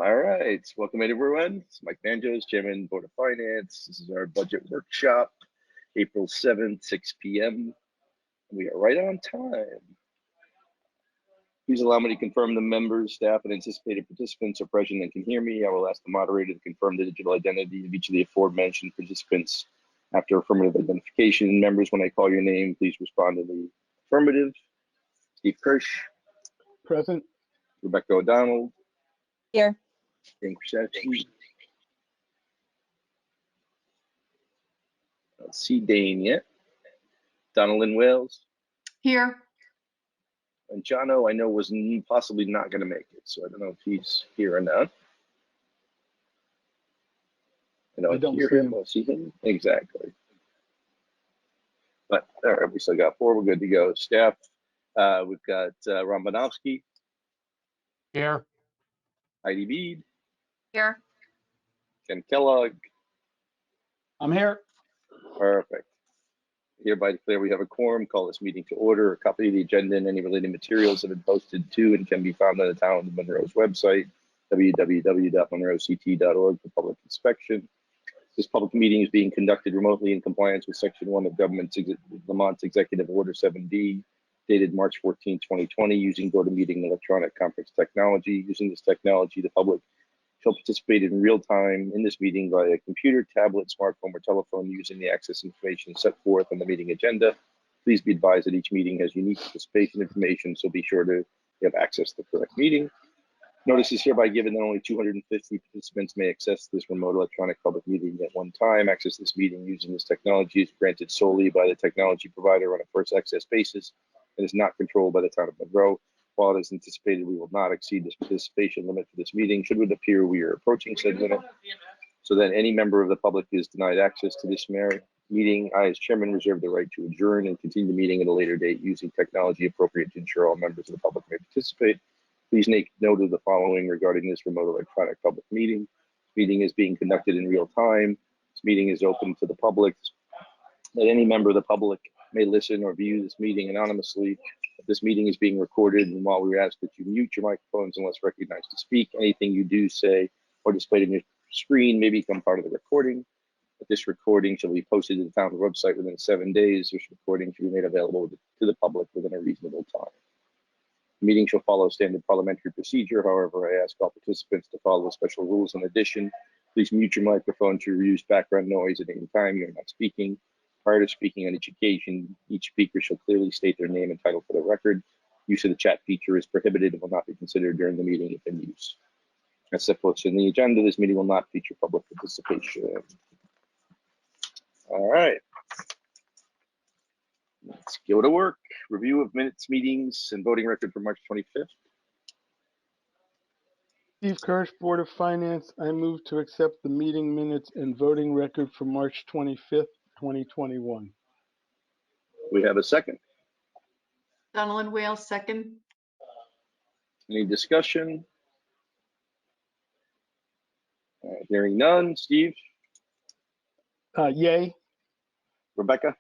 All right, welcome everyone. It's Mike Manjos, Chairman, Board of Finance. This is our budget workshop, April 7th, 6 p.m. We are right on time. Please allow me to confirm the members, staff, and anticipated participants are present and can hear me. I will ask the moderator to confirm the digital identity of each of the aforementioned participants. After affirmative identification, members, when I call your name, please respond to the affirmative. Steve Kirsch. Present. Rebecca O'Donnell. Here. Jane Krasavsky. I don't see Dane yet. Donalyn Wales. Here. And Jono, I know, was possibly not going to make it, so I don't know if he's here or not. I don't hear him. I see him. Exactly. But all right, we still got 4. We're good to go. Staff, we've got Ron Bonovsky. Here. Heidi Bead. Here. Ken Kellogg. I'm here. Perfect. Hereby declare we have a quorum. Call this meeting to order. A copy of the agenda and any related materials have been posted to and can be found on the town of Monroe's website, www.monroect.org, for public inspection. This public meeting is being conducted remotely in compliance with Section 1 of Vermont's Executive Order 7D, dated March 14, 2020, using GoToMeeting electronic conference technology. Using this technology, the public shall participate in real time in this meeting via computer, tablet, smartphone, or telephone using the access information set forth on the meeting agenda. Please be advised that each meeting has unique participation information, so be sure to have access to the correct meeting. Notice is hereby given that only 250 participants may access this remote electronic public meeting at one time. Access this meeting using this technology is granted solely by the technology provider on a first access basis and is not controlled by the town of Monroe. While it is anticipated we will not exceed this participation limit for this meeting, should it appear we are approaching said limit, so that any member of the public is denied access to this meeting, I, as chairman, reserve the right to adjourn and continue the meeting at a later date using technology appropriate to ensure all members of the public may participate. Please make note of the following regarding this remote electronic public meeting. This meeting is being conducted in real time. This meeting is open to the public. That any member of the public may listen or view this meeting anonymously. This meeting is being recorded, and while we ask that you mute your microphones unless recognized to speak, anything you do, say, or displayed on your screen may become part of the recording. But this recording shall be posted to the town website within 7 days. This recording should be made available to the public within a reasonable time. The meeting shall follow standard parliamentary procedure. However, I ask all participants to follow the special rules. In addition, please mute your microphone to reduce background noise at any time you're not speaking. Prior to speaking on each occasion, each speaker shall clearly state their name and title for the record. Use of the chat feature is prohibited and will not be considered during the meeting if in use. As set forth in the agenda, this meeting will not feature public participation. All right. Let's go to work. Review of minutes, meetings, and voting record for March 25th. Steve Kirsch, Board of Finance. I move to accept the meeting minutes and voting record for March 25th, 2021. We have a second. Donalyn Wales, second. Any discussion? Hearing none. Steve? Yay. Rebecca?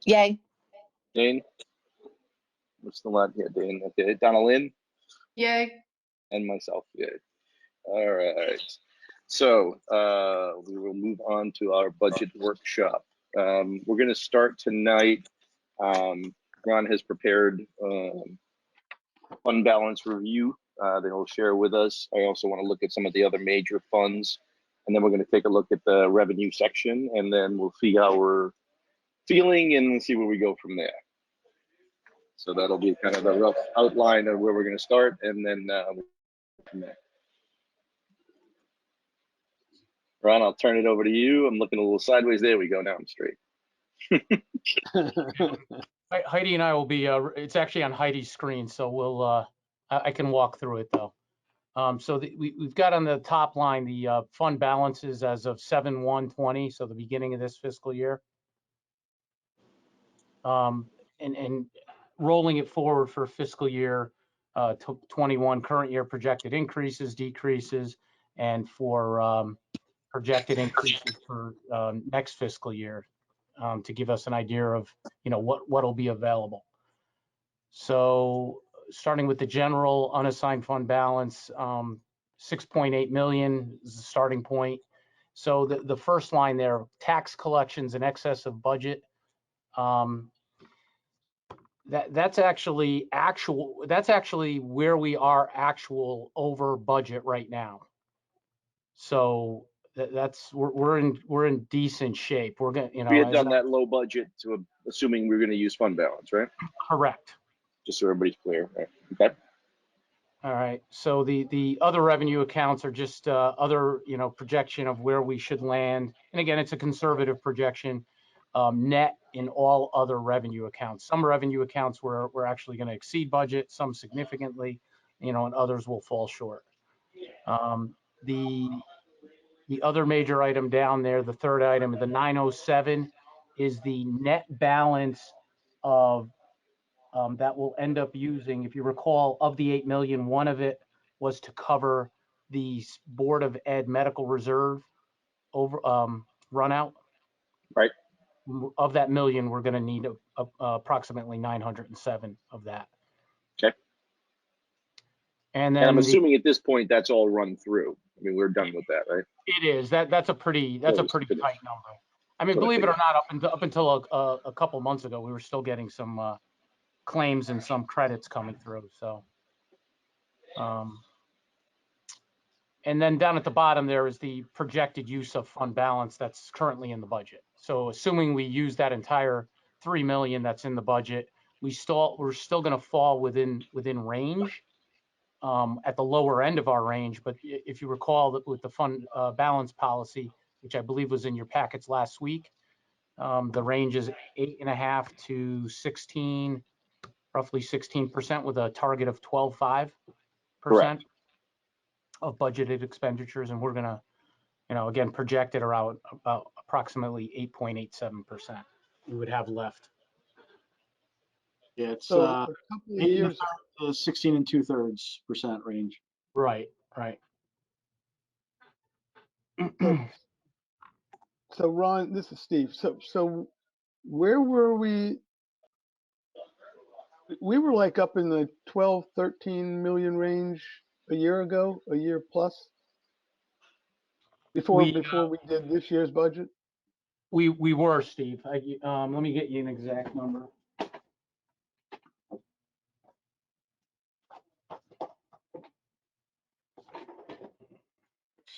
Yay. Dane? We're still not here, Dane. Okay. Donalyn? Yay. And myself, yay. All right. So we will move on to our budget workshop. We're going to start tonight. Ron has prepared fund balance review that he'll share with us. I also want to look at some of the other major funds, and then we're going to take a look at the revenue section, and then we'll see how we're feeling and see where we go from there. So that'll be kind of a rough outline of where we're going to start, and then we'll go from there. Ron, I'll turn it over to you. I'm looking a little sideways. There we go. Now I'm straight. Heidi and I will be, it's actually on Heidi's screen, so we'll, I can walk through it though. So we've got on the top line, the fund balances as of 7/1/20, so the beginning of this fiscal year. And rolling it forward for fiscal year 21, current year projected increases, decreases, and for projected increases for next fiscal year to give us an idea of, what'll be available. So starting with the general unassigned fund balance, 6.8 million is the starting point. So the first line there, tax collections in excess of budget. That's actually where we are actual over budget right now. So we're in decent shape. We're gonna, We had as done that low budget to assuming we were going to use fund balance, right? correct. Just so everybody's clear. Right? Okay. All right. So the other revenue accounts are just other, projection of where we should land. And again, it's a conservative projection, net in all other revenue accounts. Some revenue accounts we're actually going to exceed budget, some significantly, and others will fall short. The other major item down there, the third item, the 907, is the net balance of that we'll end up using. If you recall, of the 8 million, one of it was to cover the Board of Ed medical reserve over run out. Right. Of that million, we're going to need approximately 907 of that. Okay. And then I'm assuming at this point that's all run through. I mean, we're done with that, right? it is that's a pretty tight number. I mean, believe it or not, up until a couple months ago, we were still getting some claims and some credits coming through. So, and then down at the bottom there is the projected use of fund balance that's currently in the budget. So, assuming we use that entire 3 million that's in the budget, we're still going to fall within range, at the lower end of our range. But if you recall that with the fund balance policy, which I believe was in your packets last week, the range is 8.5 to 16. Roughly 16% with a target of 12.5% of budgeted expenditures. And we're going to, again, project it around about approximately 8.87% we would have left. Yeah, it's So a couple of years, 16 2/3% range. Right. so Ron, this is Steve. So where were we? We were like up in the 12, 13 million range a year ago, a year plus, before we did this year's budget. We were, Steve. Let me get you an exact number.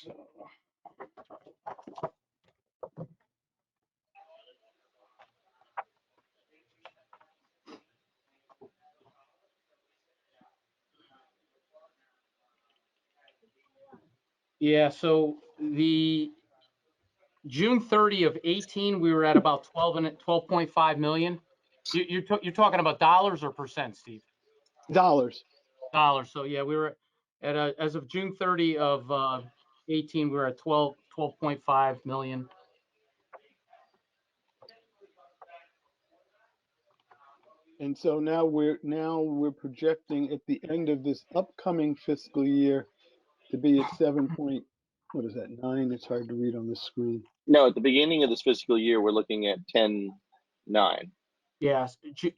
So, yeah, so the June 30 of 18, we were at about 12.5 million. You're talking about dollars or percent, Steve? Dollars. Dollars. So yeah, we were at as of June 30 of 18, we were at 12.5 million. And so now we're projecting at the end of this upcoming fiscal year to be at 7.9? It's hard to read on the screen. No, at the beginning of this fiscal year, we're looking at 10.9. Yeah,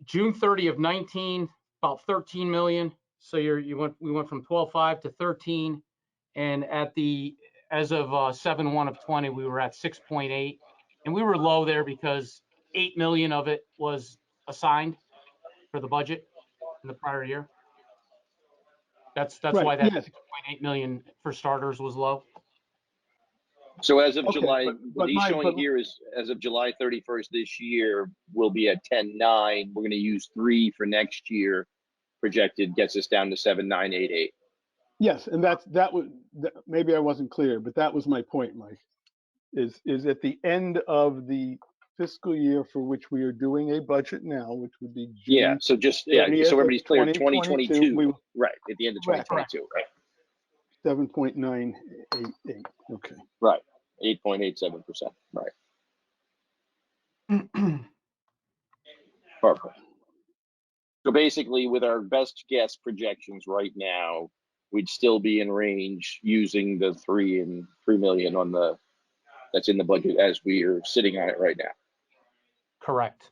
June 30 of 19, about 13 million. So we went from 12.5 to 13, and as of 7/1 of 20, we were at 6.8, and we were low there because 8 million of it was assigned for the budget in the prior year. That's Right, why that yes. 6.8 million for starters was low. So as of Okay, July, but what he's showing here is as of July 31st this year, we'll be at 10.9. We're going to use 3 for next year. Projected gets us down to 7.988. Yes, and maybe I wasn't clear, but that was my point, Mike. Is at the end of the fiscal year for which we are doing a budget now, which would be June. Yeah. So just so everybody's clear, 2022. Right at the end of 2022. Right. 7.988. Okay. Right. 8.87%. Right. Perfect. So basically, with our best guess projections right now, we'd still be in range using the 3 million that's in the budget as we are sitting on it right now. Correct.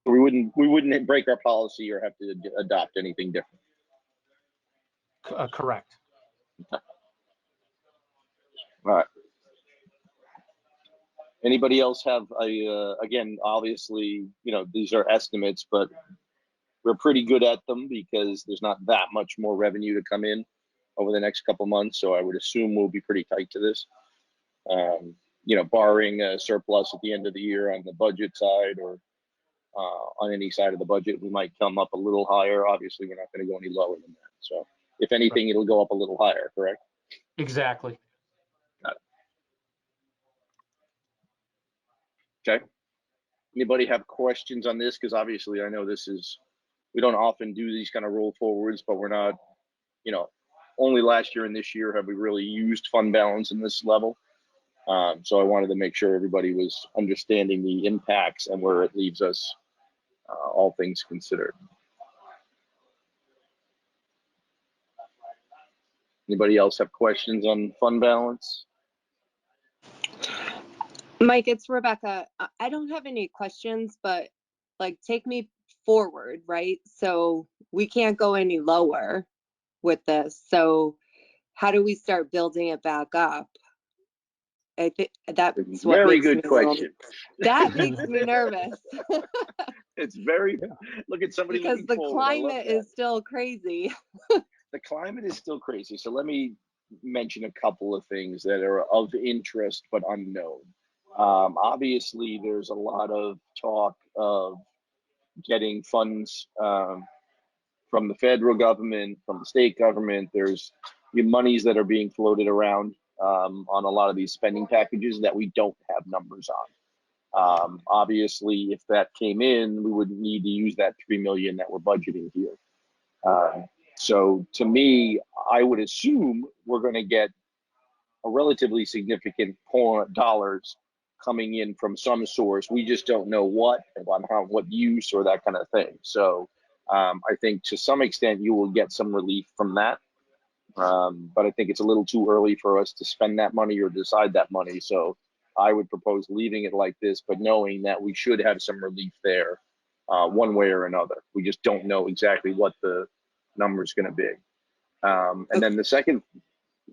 We wouldn't break our policy or have to adopt anything different. Correct. All right. Anybody else have again, obviously, these are estimates, but we're pretty good at them because there's not that much more revenue to come in over the next couple months. So I would assume we'll be pretty tight to this. Barring a surplus at the end of the year on the budget side or on any side of the budget, we might come up a little higher. Obviously, we're not going to go any lower than that. So if anything, it'll go up a little higher, correct? Exactly. Okay. Anybody have questions on this? Because obviously I know we don't often do these kind of roll forwards, but we're not, only last year and this year have we really used fund balance in this level. So I wanted to make sure everybody was understanding the impacts and where it leaves us, all things considered. Anybody else have questions on fund balance? Mike, it's Rebecca. I don't have any questions, but take me forward, right? So we can't go any lower with this. So how do we start building it back up? I think that's what Very makes good me a little- question. That makes me nervous It's very, look at somebody because looking the forward. I love climate that. is still crazy. The climate is still crazy. So let me mention a couple of things that are of interest but unknown. Obviously, there's a lot of talk of getting funds from the federal government, from the state government. There's monies that are being floated around on a lot of these spending packages that we don't have numbers on. Obviously, if that came in, we would need to use that $3 million that we're budgeting here. So to me, I would assume we're going to get a relatively significant dollars coming in from some source. We just don't know what use or that kind of thing. So I think to some extent you will get some relief from that. But I think it's a little too early for us to spend that money or decide that money. So I would propose leaving it like this, but knowing that we should have some relief there one way or another. We just don't know exactly what the number is going to be. And then the second,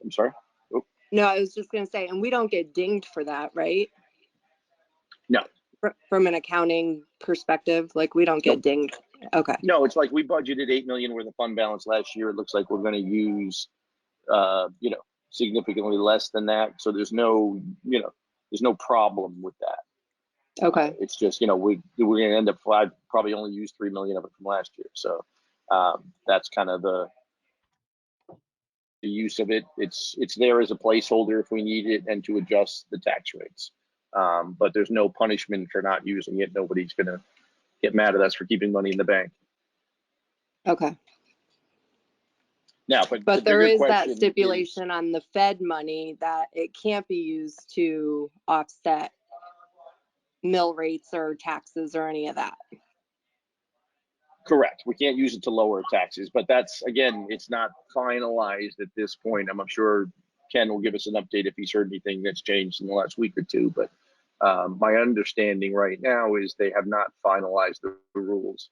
I'm sorry. No, I was just going to say, and we don't get dinged for that, right? No. From an accounting perspective, we don't get dinged. Okay. No, it's like we budgeted $8 million worth of fund balance last year. It looks like we're going to use, significantly less than that. So there's no problem with that. Okay. It's just, we're going to end up probably only use $3 million of it from last year. So that's kind of the use of it. It's there as a placeholder if we need it and to adjust the tax rates. But there's no punishment for not using it. Nobody's going to get mad at us for keeping money in the bank. Okay. Now, but there is that stipulation on the Fed money that it can't be used to offset mill rates or taxes or any of that. Correct. We can't use it to lower taxes, but that's, again, it's not finalized at this point. I'm sure Ken will give us an update if he's heard anything that's changed in the last week or two. But my understanding right now is they have not finalized the rules,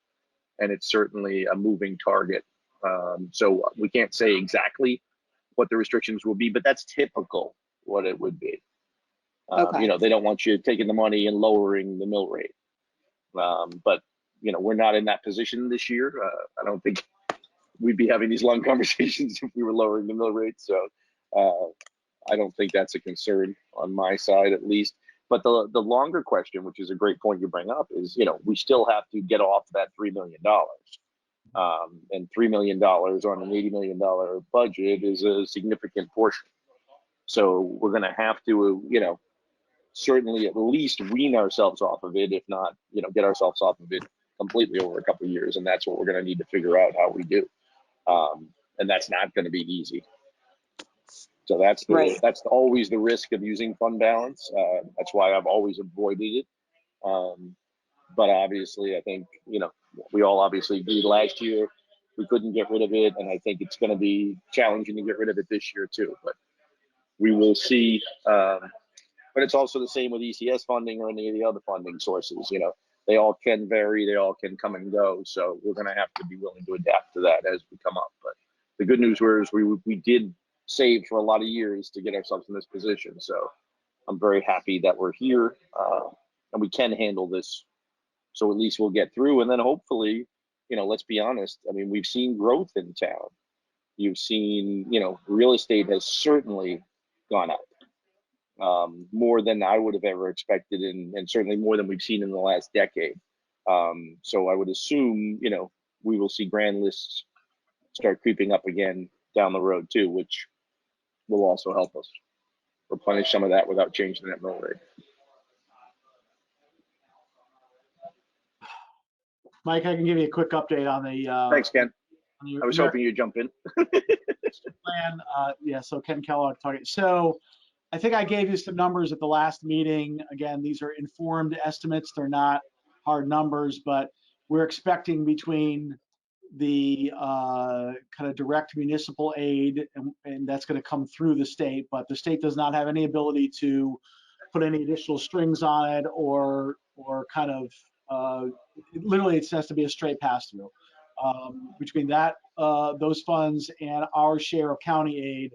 and it's certainly a moving target. So we can't say exactly what the restrictions will be, but that's typical what it would be. Okay. They don't want you taking the money and lowering the mill rate. But we're not in that position this year. I don't think we'd be having these long conversations if we were lowering the mill rate. So I don't think that's a concern on my side, at least. But the longer question, which is a great point you bring up, is, we still have to get off that $3 million. And $3 million on an $80 million budget is a significant portion. So we're going to have to, certainly at least wean ourselves off of it, if not, get ourselves off of it completely over a couple of years. And that's what we're going to need to figure out how we do. And that's not going to be easy. So that's always the risk of using fund balance. That's why I've always avoided it. But obviously, I think, we all obviously agreed last year we couldn't get rid of it. And I think it's going to be challenging to get rid of it this year too. But we will see. But it's also the same with ECS funding or any of the other funding sources. They all can vary. They all can come and go. So we're going to have to be willing to adapt to that as we come up. But the good news was we did save for a lot of years to get ourselves in this position. So I'm very happy that we're here and we can handle this. So at least we'll get through, and then hopefully, let's be honest. I mean, we've seen growth in town. You've seen, real estate has certainly gone up more than I would have ever expected, and certainly more than we've seen in the last decade. So I would assume, we will see grand lists start creeping up again down the road too, which will also help us replenish some of that without changing that mill rate. Mike, I can give you a quick update on the. Thanks, Ken. On the I was hoping you'd jump in. plan. Yeah, so Ken Kellogg talking. So I think I gave you some numbers at the last meeting. Again, these are informed estimates. They're not hard numbers, but we're expecting between the kind of direct municipal aid, and that's going to come through the state, but the state does not have any ability to put any additional strings on it or kind of literally it has to be a straight pass through. Between that, those funds and our share of county aid,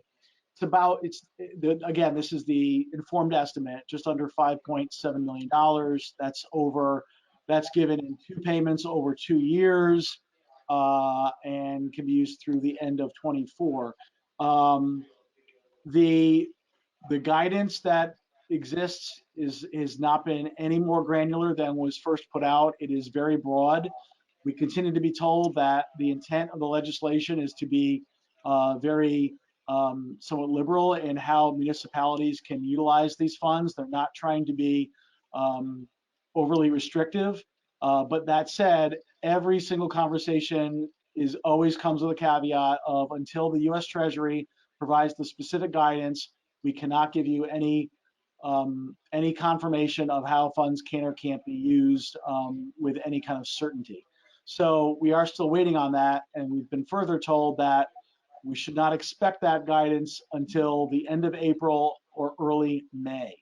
again, this is the informed estimate, just under $5.7 million. That's given in 2 payments over 2 years and can be used through the end of 24. The guidance that exists has not been any more granular than was first put out. It is very broad. We continue to be told that the intent of the legislation is to be very somewhat liberal in how municipalities can utilize these funds. They're not trying to be overly restrictive. But that said, every single conversation always comes with a caveat of until the U.S. Treasury provides the specific guidance, we cannot give you any confirmation of how funds can or can't be used with any kind of certainty. So we are still waiting on that, and we've been further told that we should not expect that guidance until the end of April or early May.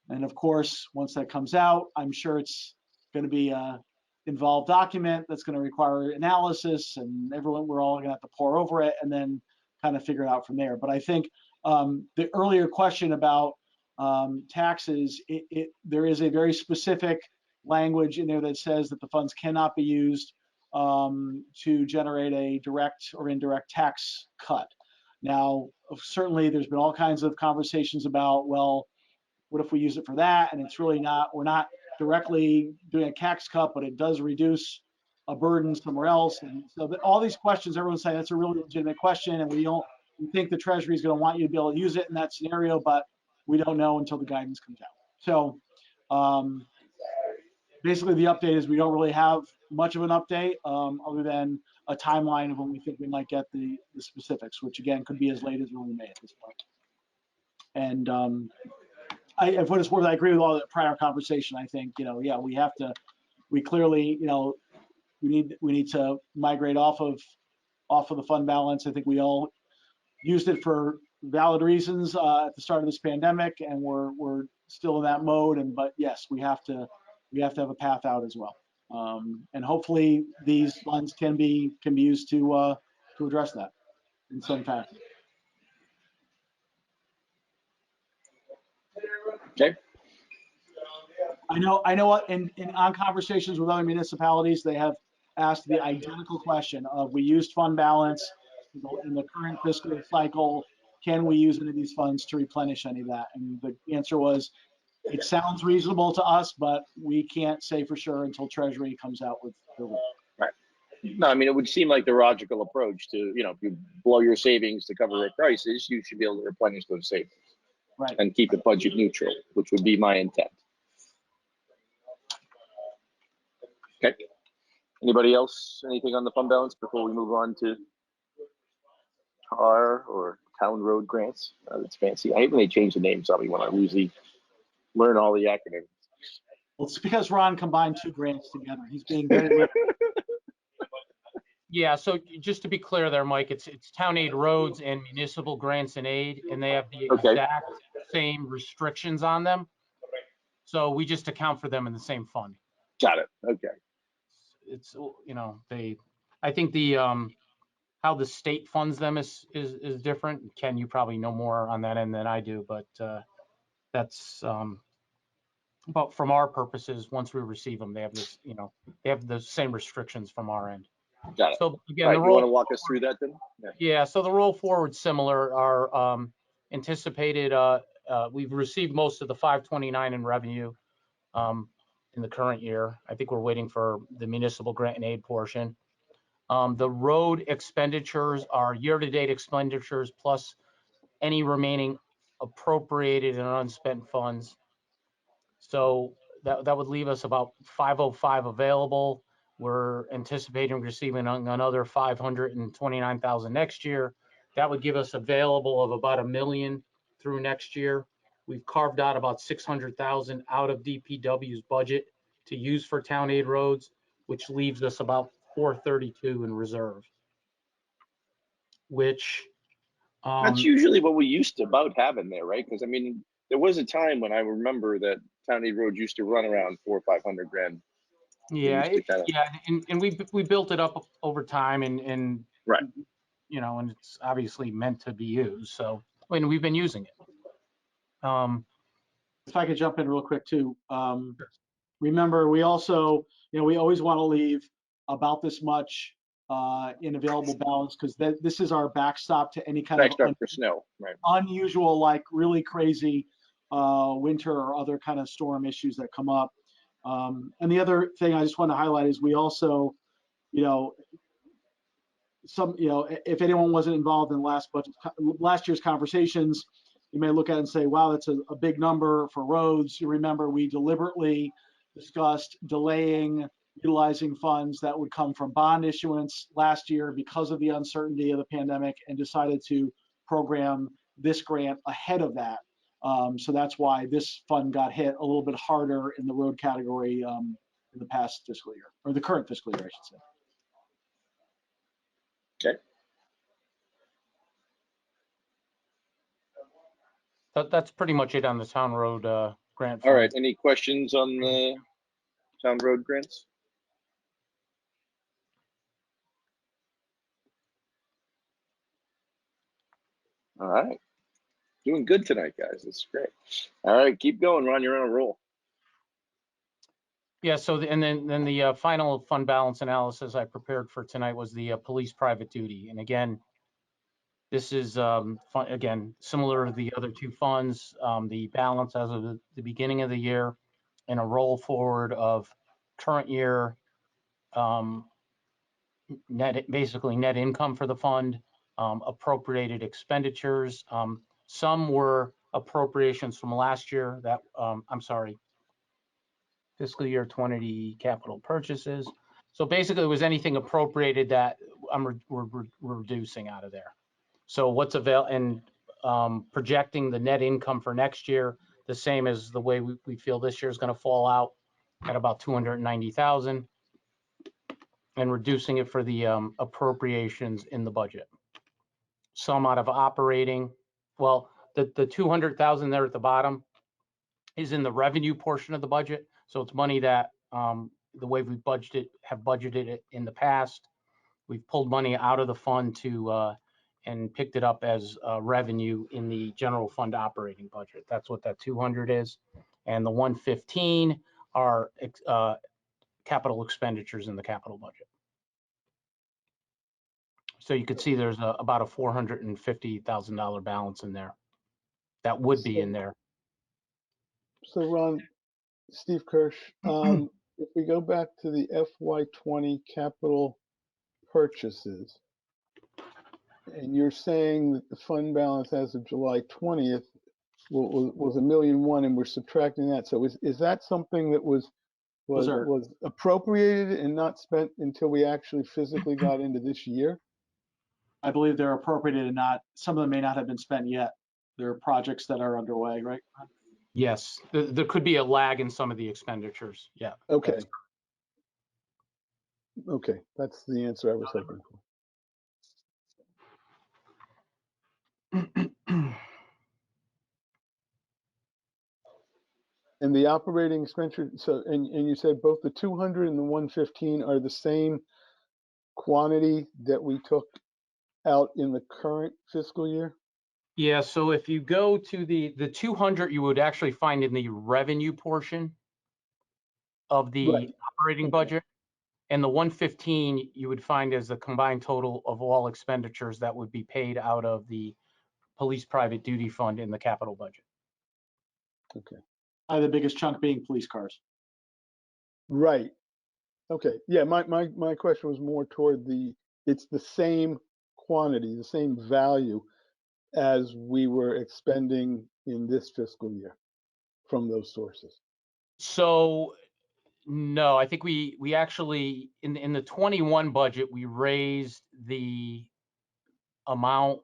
And of course, once that comes out, I'm sure it's going to be an involved document that's going to require analysis, and we're all going to have to pore over it and then kind of figure it out from there. But I think the earlier question about taxes, there is a very specific language in there that says that the funds cannot be used to generate a direct or indirect tax cut. Now, certainly there's been all kinds of conversations about, well, what if we use it for that? And it's really not, we're not directly doing a tax cut, but it does reduce a burden somewhere else. And so all these questions, everyone's saying that's a really legitimate question, and we think the Treasury is going to want you to be able to use it in that scenario, but we don't know until the guidance comes out. So basically the update is we don't really have much of an update other than a timeline of when we think we might get the specifics, which again could be as late as early May at this point. And for what it's worth, I agree with all the prior conversation. I think, yeah, we clearly, we need to migrate off of the fund balance. I think we all used it for valid reasons at the start of this pandemic, and we're still in that mode. But yes, we have to have a path out as well. And hopefully these funds can be used to address that in some fashion. Okay. I know what in on conversations with other municipalities, they have asked the identical question of, we used fund balance in the current fiscal cycle, can we use any of these funds to replenish any of that? And the answer was, it sounds reasonable to us, but we can't say for sure until Treasury comes out with the rule. Right. No, I mean, it would seem like the logical approach to, if you blow your savings to cover a crisis, you should be able to replenish those savings. Right. And keep it budget neutral, which would be my intent. Okay. Anybody else? Anything on the fund balance before we move on to TAR or Town Road Grants? That's fancy. I hate when they change the names on me when I usually learn all the acronyms. Well, it's because Ron combined 2 grants together. He's being very liberal. Yeah, so just to be clear there, Mike, it's town aid roads and municipal grants and aid, and they have the exact same restrictions on them. So we just account for them in the same fund. Got it. Okay. It's, I think the how the state funds them is different. Ken, you probably know more on that end than I do, but that's but from our purposes, once we receive them, they have this, they have the same restrictions from our end. Got it. So again, All the right, you want to roll, walk us through that then? Yeah. yeah, so the roll forward similar are anticipated, we've received most of the 529 in revenue in the current year. I think we're waiting for the municipal grant and aid portion. The road expenditures are year-to-date expenditures plus any remaining appropriated and unspent funds. So that would leave us about 505 available. We're anticipating receiving another 529,000 next year. That would give us available of about $1 million through next year. We've carved out about 600,000 out of DPW's budget to use for town aid roads, which leaves us about 432 in reserve. Which That's usually what we used to about having there, right? Because I mean, there was a time when I remember that town aid roads used to run around 400 or 500 grand. yeah, used to kinda- yeah, and we built it up over time, and Right. and it's obviously meant to be used. So, and we've been using it. If I could jump in real quick too. Remember, we also, we always want to leave about this much in available balance because this is our backstop to any kind of Backstop for snow, right? unusual, like really crazy winter or other kind of storm issues that come up. And the other thing I just want to highlight is we also, if anyone wasn't involved in last year's conversations, you may look at it and say, wow, that's a big number for roads. You remember we deliberately discussed delaying utilizing funds that would come from bond issuance last year because of the uncertainty of the pandemic and decided to program this grant ahead of that. So that's why this fund got hit a little bit harder in the road category in the past fiscal year, or the current fiscal year, I should say. Okay. That's pretty much it on the town road grant All fund. right. Any questions on the town road grants? All right. Doing good tonight, guys. That's great. All right, keep going, Ron. You're on a roll. Yeah. So and then the final fund balance analysis I prepared for tonight was the police private duty, and again, this is again similar to the other two funds. The balance as of the beginning of the year, and a roll forward of current year basically net income for the fund, appropriated expenditures. Some were appropriations from last year that, I'm sorry, fiscal year 20 capital purchases. So basically it was anything appropriated that we're reducing out of there. So what's available and projecting the net income for next year, the same as the way we feel this year is going to fall out at about 290,000. And reducing it for the appropriations in the budget. Some out of operating. Well, the 200,000 there at the bottom is in the revenue portion of the budget. So it's money that the way we have budgeted it in the past. We've pulled money out of the fund and picked it up as revenue in the general fund operating budget. That's what that 200 is. And the 115 are capital expenditures in the capital budget. So you could see there's about a $450,000 balance in there. That would be in there. So Ron, Steve Kirsch, if we go back to the FY20 capital purchases, and you're saying that the fund balance as of July 20th was $1.1 million, and we're subtracting that. So is that something that was appropriated and not spent until we actually physically got into this year? I believe they're appropriated and not, some of them may not have been spent yet. There are projects that are underway, right? Yes, there could be a lag in some of the expenditures. Yeah. Okay. Okay, that's the answer I was hoping for. And the operating expenditure, so, and you said both the 200 and the 115 are the same quantity that we took out in the current fiscal year? Yeah, so if you go to the 200, you would actually find in the revenue portion of the Right. operating Okay. budget. And the 115 you would find as the combined total of all expenditures that would be paid out of the police private duty fund in the capital budget. Okay. The biggest chunk being police cars. Right. Okay. Yeah, my question was more toward it's the same quantity, the same value as we were expending in this fiscal year from those sources. So no, I think we actually in the 21 budget we raised the amount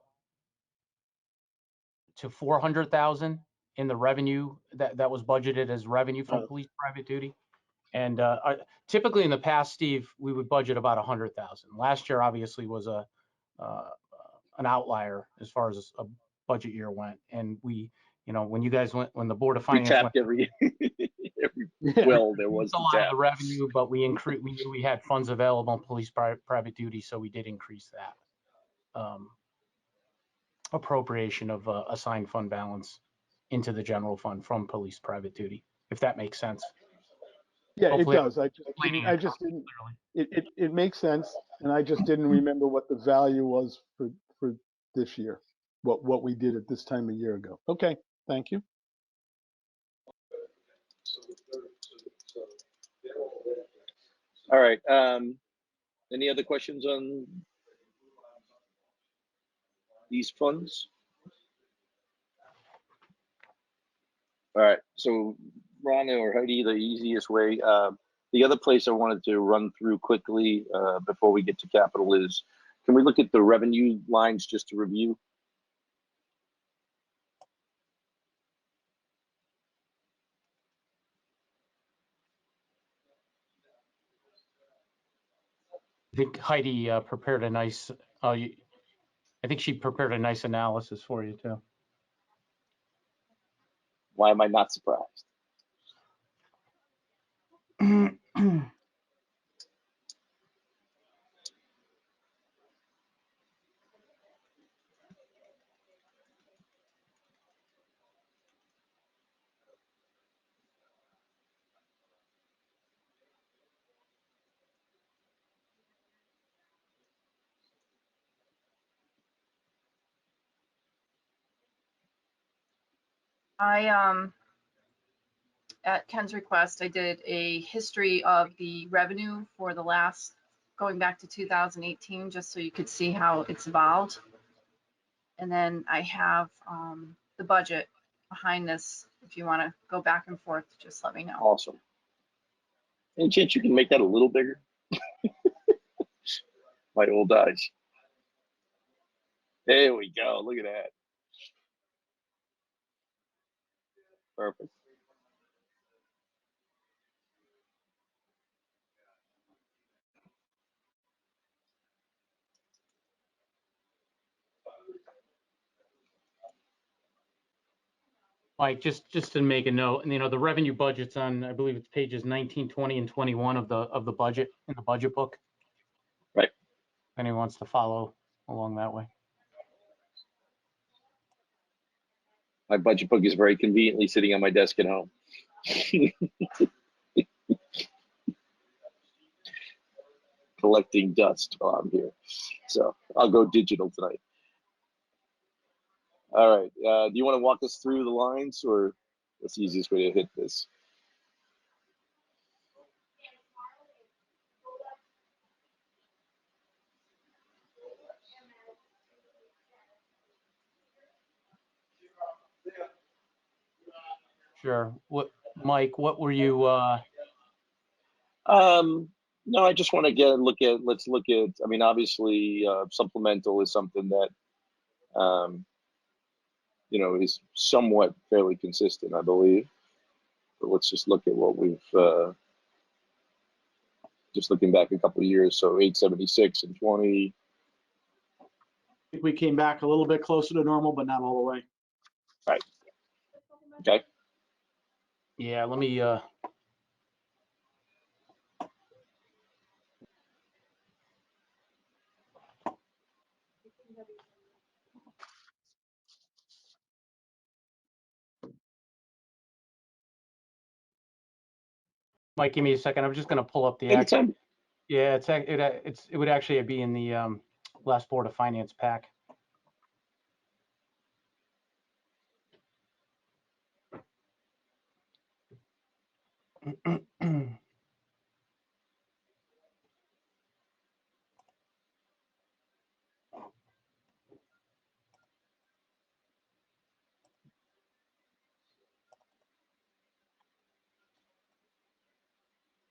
to 400,000 in the revenue that was budgeted as revenue from Oh. police private duty. And typically in the past, Steve, we would budget about 100,000. Last year obviously was an outlier as far as a budget year went. And we, when you guys went, when the Board of We Finance went, tapped every Yeah. well there was a to lot of tap. the revenue, but we knew we had funds available in police private duty, so we did increase that appropriation of assigned fund balance into the general fund from police private duty, if that makes sense. Yeah, it Hopefully does. explaining I it just didn't, clearly. it makes sense. And I just didn't remember what the value was for this year, what we did at this time a year ago. Okay, thank you. All right. Any other questions on these funds? All right. So Rhonda or Heidi, the easiest way. The other place I wanted to run through quickly before we get to capital is, can we look at the revenue lines just to review? I think Heidi prepared a nice, I think she prepared a nice analysis for you too. Why am I not surprised? At Ken's request, I did a history of the revenue for the last, going back to 2018, just so you could see how it's evolved. And then I have the budget behind this. If you want to go back and forth, just let me know. Awesome. Any chance you can make that a little bigger? My old eyes. There we go. Look at that. Perfect. Mike, just to make a note, and the revenue budget's on, I believe it's pages 19, 20, and 21 of the budget in the budget book. Right. If anyone wants to follow along that way. My budget book is very conveniently sitting on my desk at home. Collecting dust while I'm here. So I'll go digital tonight. All right. Do you want to walk us through the lines, or what's the easiest way to hit this? Sure. Mike, what were you, No, I just want to let's look at, I mean, obviously, supplemental is something that, is somewhat fairly consistent, I believe. But let's just look at what we've, just looking back a couple of years. So 876 and 20. I think we came back a little bit closer to normal, but not all the way. Right. Okay. yeah, let me, Mike, give me a second. I'm just going to pull up the Take your actual. time. Yeah, it would actually be in the last Board of Finance pack.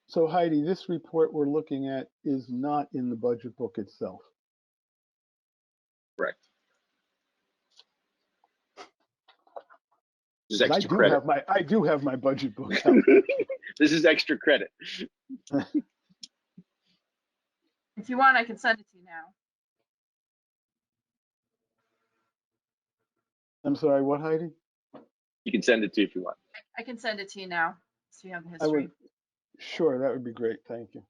So Heidi, this report we're looking at is not in the budget book itself. Correct. This is 'Cause extra credit. I do have my budget book out. This is extra credit. If you want, I can send it to you now. I'm sorry, what, Heidi? You can send it to if you want. I can send it to you now, so you have the I history. would, sure, that would be great. Thank you.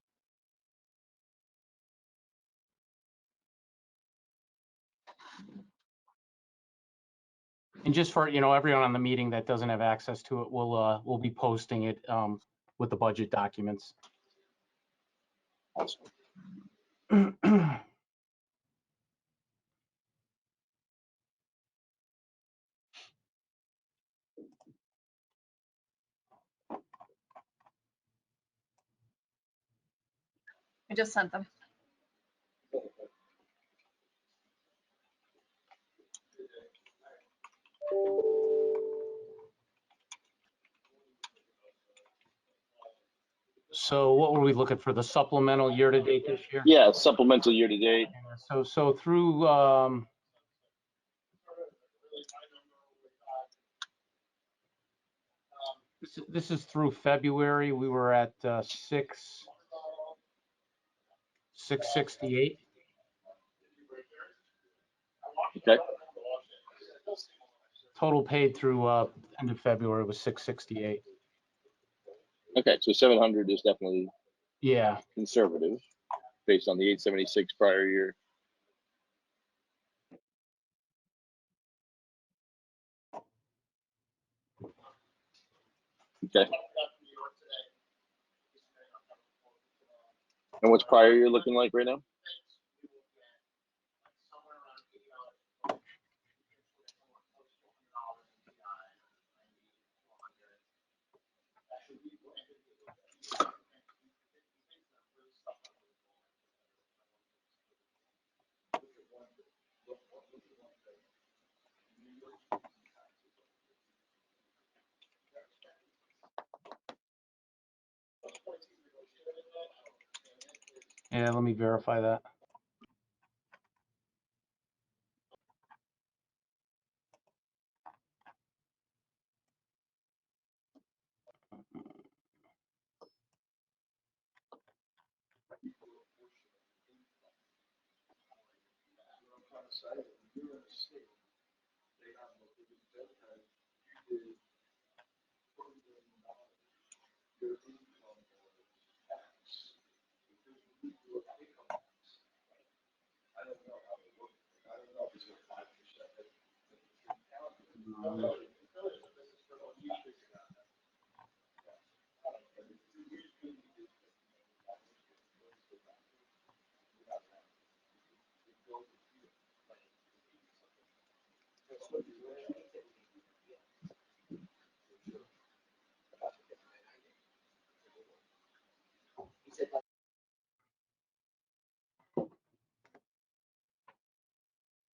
And just for, everyone on the meeting that doesn't have access to it, we'll be posting it with the budget documents. I just sent them. So what were we looking for, the supplemental year-to-date this year? Yeah, supplemental year to date. So through, this is through February, we were at 668. Okay. Total paid through end of February was 668. Okay, so 700 is definitely Yeah. conservative based on the 876 prior year. Okay. And what's prior year looking like right now? Yeah, let me verify that.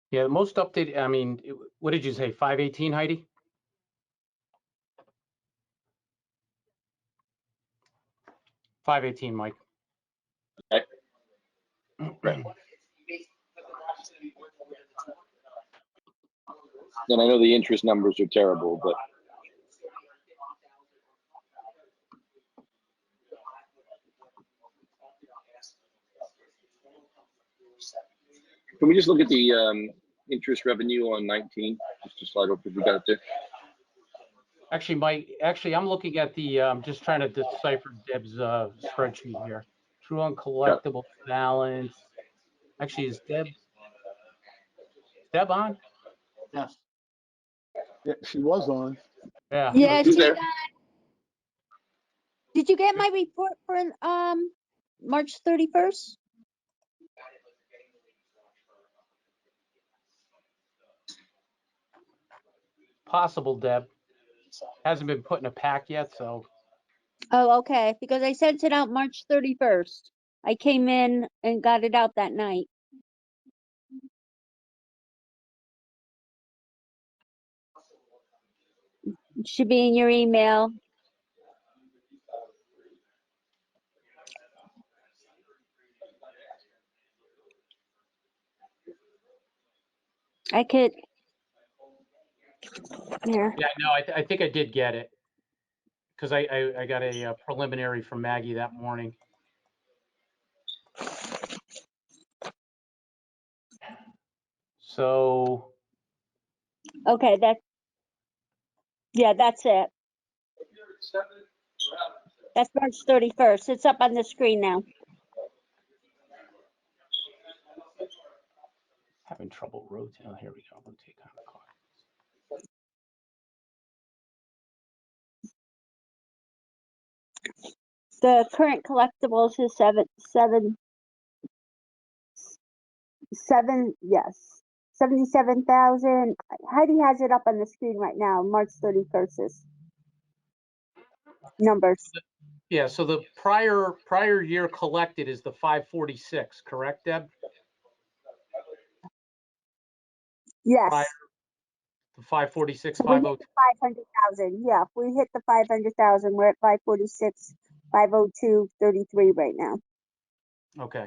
Yeah, the most updated, I mean, what did you say, 518, Heidi? $518, Mike. Okay. Right. And I know the interest numbers are terrible, but can we just look at the interest revenue on 19? Just to slide over if we got it there. Actually, Mike, I'm looking at the, just trying to decipher Deb's spreadsheet here. True uncollectible balance. Actually, is Deb on? Yes. Yeah, she was on. Yeah. Yeah, Who's there? Did you get my report for March 31st? Possible, Deb. Hasn't been put in a pack yet, so Oh, okay, because I sent it out March 31st. I came in and got it out that night. It should be in your email. I could, here. yeah, no, I think I did get it because I got a preliminary from Maggie that morning. So Okay, yeah, that's it. That's March 31st. It's up on the screen now. having trouble rotating. Oh, here we go. Rotate on the card. The current collectibles is yes, 77,000. Heidi has it up on the screen right now. March 31st numbers. Yeah, so the prior year collected is the 546, correct, Deb? Yes. Prior, the 546, So we hit 502. the 500,000. Yeah, if we hit the 500,000, we're at 546, 502, 33 right now. Okay.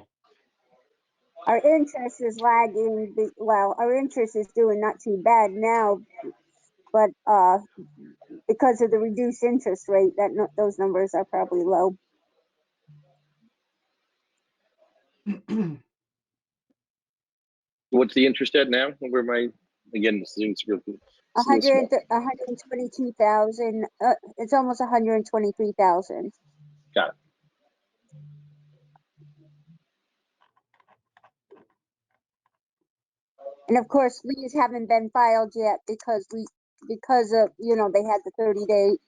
Our interest is lagging. Well, our interest is doing not too bad now, but because of the reduced interest rate, those numbers are probably low. What's the interest at now? Where my, again, this thing's really it's a little small. 122,000. It's almost 123,000. Got it. And of course, liens haven't been filed yet because of they had the 30-day,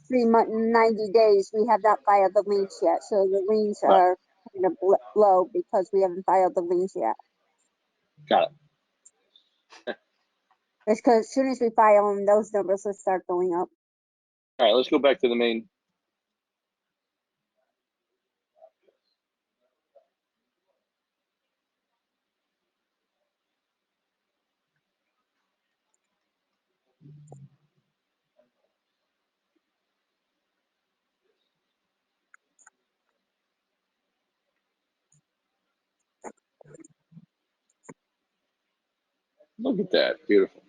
3 month, 90 days. We have not filed the liens yet, so the liens Right. are kind of low because we haven't filed the liens yet. Got it. Because as soon as we file them, those numbers will start going up. All right, let's go back to the main. Look at that, beautiful.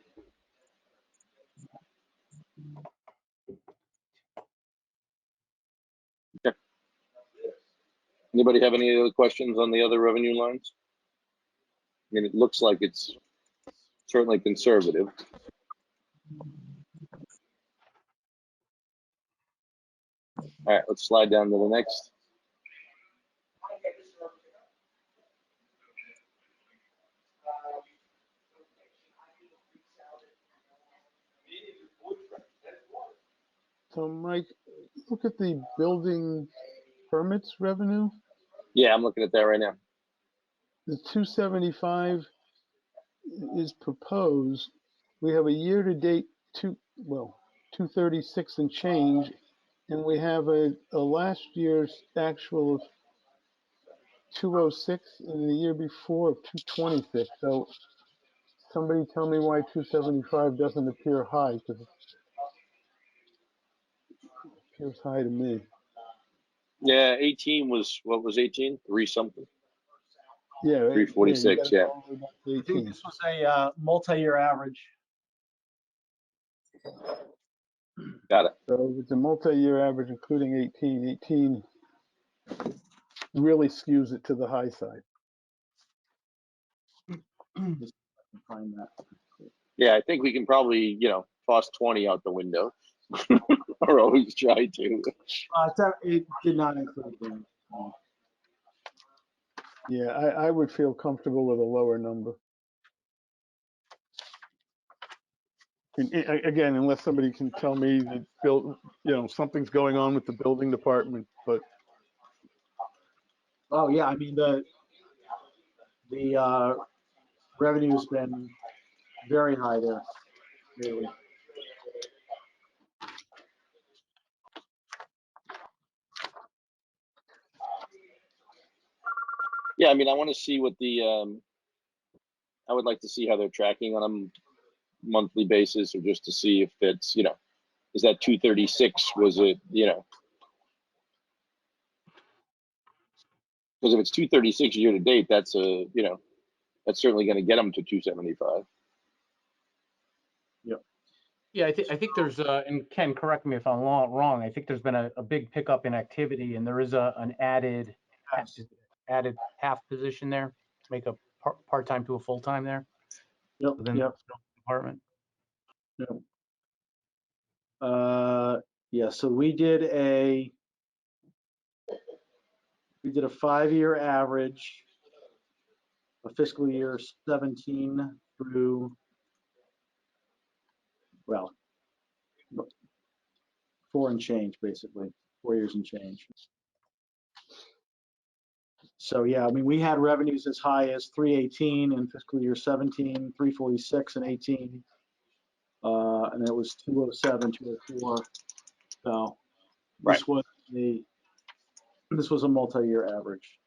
Okay. Anybody have any other questions on the other revenue lines? I mean, it looks like it's certainly conservative. All right, let's slide down to the next. So Mike, look at the building permits revenue. Yeah, I'm looking at that right now. The 275 is proposed. We have a year-to-date 236 and change, and we have a last year's actual of 206 and the year before of 226. So somebody tell me why 275 doesn't appear high, because it appears high to me. Yeah, 18 was, what was 18? 3 something? Yeah, right? 346, You yeah. got it all the way back to I think 18. this was a multi-year average. Got it. So it's a multi-year average, including 18. 18 really skews it to the high side. Just find that. Yeah, I think we can probably, toss 20 out the window. Or always try to. It did not include the. Yeah, I would feel comfortable with a lower number. Again, unless somebody can tell me that something's going on with the building department, but Oh, yeah, I mean, the revenue's been very high there lately. Yeah, I mean, I want to see what I would like to see how they're tracking on a monthly basis, or just to see if it's, is that 236? Was it, because if it's 236 year to date, that's that's certainly going to get them to 275. Yeah, I think there's, and Ken, correct me if I'm wrong, I think there's been a big pickup in activity, and there is an added half position there, make a part-time to a full-time there Yep, within yep, the department. yep. Yeah, so we did a 5-year average of fiscal year 17 through, well, 4 and change, basically, 4 years and change. So yeah, I mean, we had revenues as high as 318 in fiscal year 17, 346 and 18, and it was 207, 204. So Right. this was a multi-year average.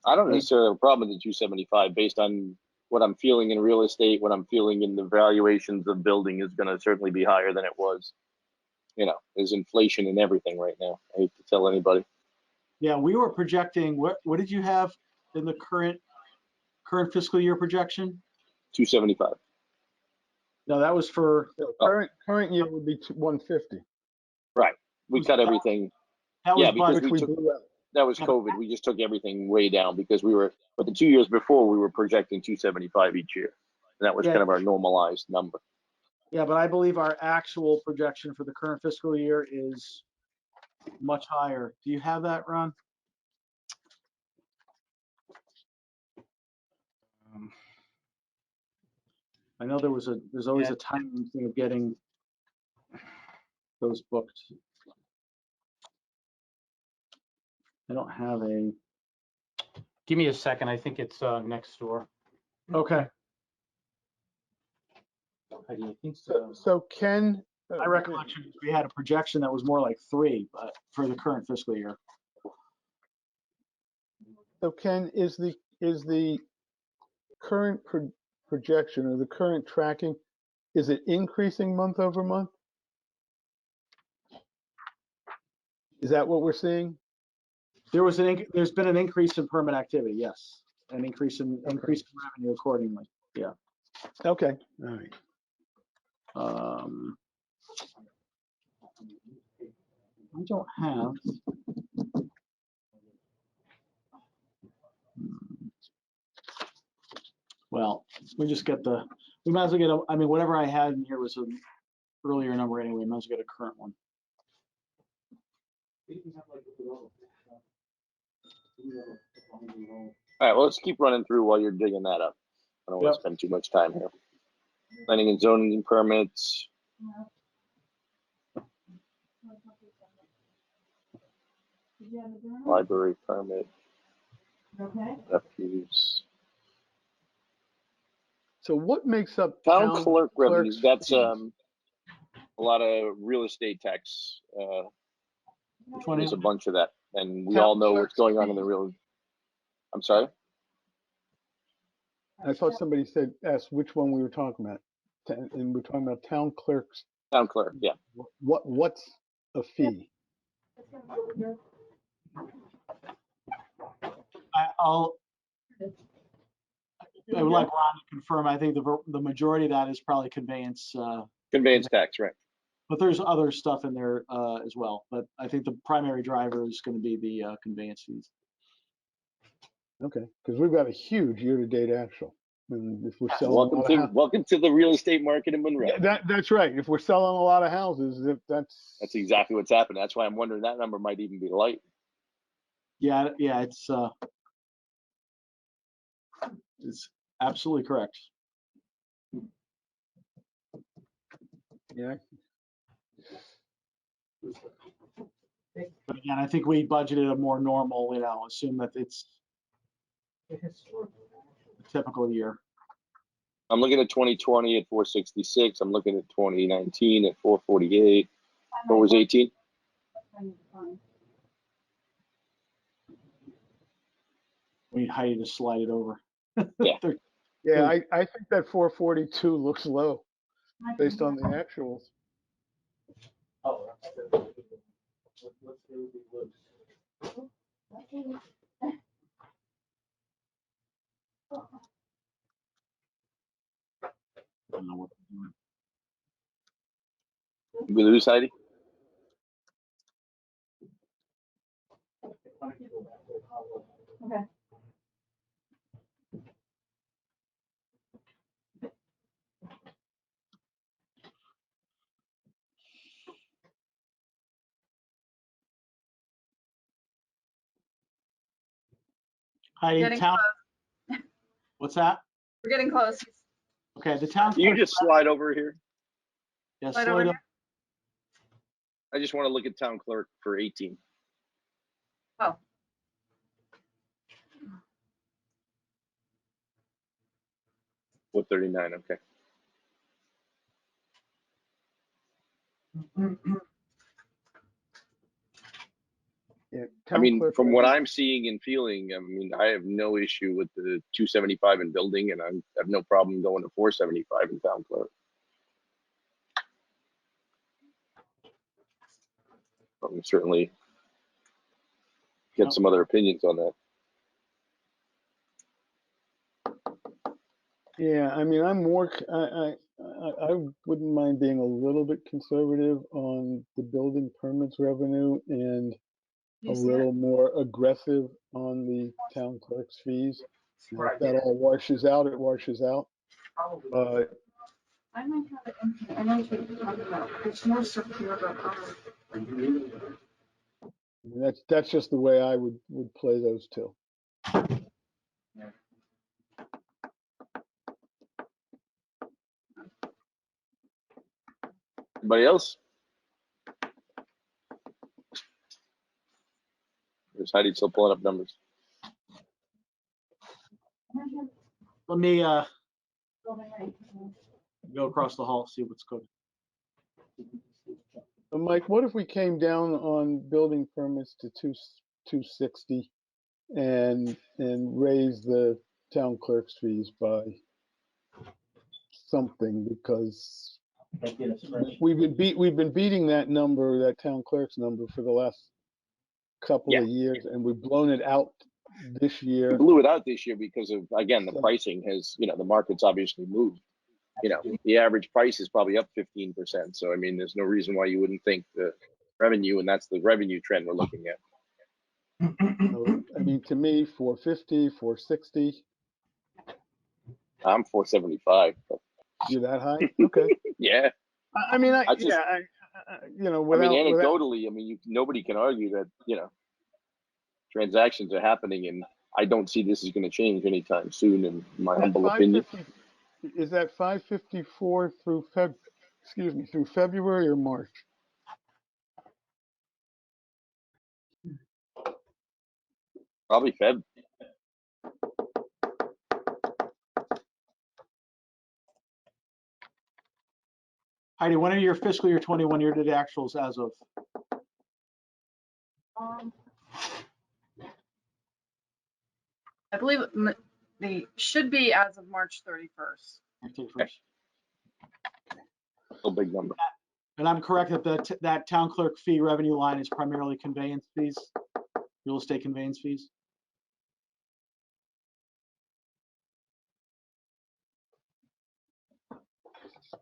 I don't necessarily have a problem with the 275 based on what I'm feeling in real estate, what I'm feeling in the valuations of building is going to certainly be higher than it was. There's inflation in everything right now. I hate to tell anybody. Yeah, we were projecting, what did you have in the current fiscal year projection? 275. No, that was for, current year would be 150. Right. We cut everything. that was Yeah, because budget. Which we blew out. that was COVID. We just took everything way down because but the 2 years before we were projecting 275 each year. And that was kind of our normalized number. Yeah, but I believe our actual projection for the current fiscal year is much higher. Do you have that, Ron? I know there's always a time thing of getting those booked. I don't have a. Give me a second, I think it's next door. Okay. I think So Ken, My recollection is we had a projection that was more like 3, but for the current fiscal year. So Ken, is the current projection or the current tracking, is it increasing month over month? Is that what we're seeing? There's been an increase in permit activity, yes. An increase in revenue accordingly. Yeah. Okay, all right. I don't have. Well, we might as well get I mean, whatever I had in here was an earlier number anyway. Might as well get a current one. All right, well, let's keep running through while you're digging that up. I don't want to spend too much time here. Planning and zoning permits. Library permit. Refuse. So what makes up Town clerk revenues? That's fees? a lot of real estate tax. Which one There's is a bunch of that, and we Town all know what's clerk's going on in the fees. real. I'm sorry. I thought somebody asked which one we were talking about, and we're talking about town clerks. Town clerk, yeah. What's a fee? I would like Ron to confirm. I think the majority of that is probably conveyance. Conveyance tax, right? But there's other stuff in there as well. But I think the primary driver is going to be the conveyance fees. Okay, because we've got a huge year-to-date actual. And if we're selling Welcome to the real estate market in Monroe. Yeah, that's right. If we're selling a lot of houses, that's exactly what's happening. That's why I'm wondering that number might even be light. Yeah, it's absolutely correct. Yeah, But again, I think we budgeted a more normal, assume that it's a typical year. I'm looking at 2020 at 466. I'm looking at 2019 at 448. What was 18? We need Heidi to slide it over. Yeah. yeah, I think that 442 looks low based on the actuals. I don't know what we're doing. Did we lose Heidi? Heidi, Getting town, close. what's that? We're getting close. Okay, the town. You just slide over here. Yeah, Slide slow over down. here. I just want to look at town clerk for 18. Oh, 439. Okay. Yeah, I town mean, clerk from what revenue. I'm seeing and feeling, I mean, I have no issue with the 275 in building, and I have no problem going to 475 in town clerk. I'm certainly get some other opinions on that. Yeah, I mean, I'm more, I wouldn't mind being a little bit conservative on the building permits revenue and a you see it? little more aggressive on the town clerk's fees. You know, if that all washes out, it washes out. But I might have it in here. I know what you're talking about. It's more secure about that's just the way I would play those two. Anybody else? Is Heidi still pulling up numbers? Let me go across the hall, see what's good. Mike, what if we came down on building permits to 260 and raise the town clerk's fees by something, because we've been beating that number, that town clerk's number, for the last couple Yeah. of years, and we've blown it out this We year. blew it out this year because of, again, the So- pricing has, the market's obviously moved. The average price is probably up 15%. So, I mean, there's no reason why you wouldn't think the revenue, and that's the revenue trend we're looking at. So, I mean, to me, 450, 460, I'm 475. But you're that high? Okay. yeah. I mean, I just- without, Anecdotally, I mean, nobody can argue that, transactions are happening, and I don't see this is going to change anytime soon, in my humble opinion. is that 554 through through February or March? Probably Feb. Heidi, when are your fiscal year 21 year-to-date actuals as of? I believe they should be as of March 31st. Still big number. And I'm correct that that town clerk fee revenue line is primarily conveyance fees, real estate conveyance fees?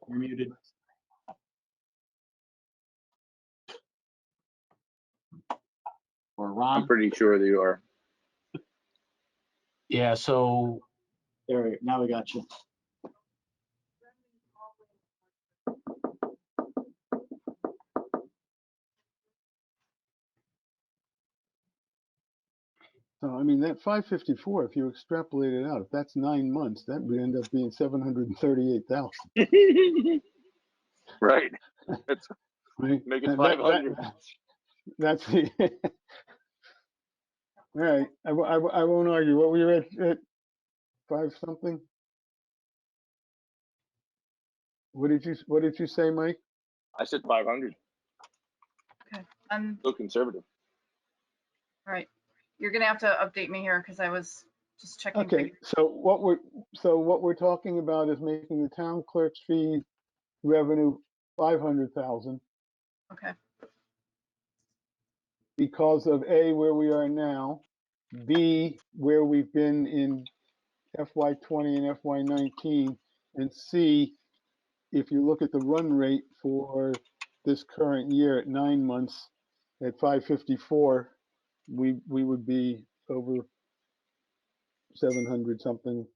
You're muted. Or I'm Ron? pretty sure they are. Yeah, so There, now we got you. So, I mean, that 554, if you extrapolate it out, if that's 9 months, that would end up being 738,000. Right. Let's Right? make it And 500. that's the, all right, I won't argue. What were you at 5 something? What did you say, Mike? I said 500. Okay, all Still conservative. right. You're gonna have to update me here because I was just checking. Okay, figures. so what we're talking about is making the town clerk's fee revenue 500,000 Okay, because of A, where we are now, B, where we've been in FY20 and FY19, and C, if you look at the run rate for this current year at 9 months at 554, we would be over 700 something.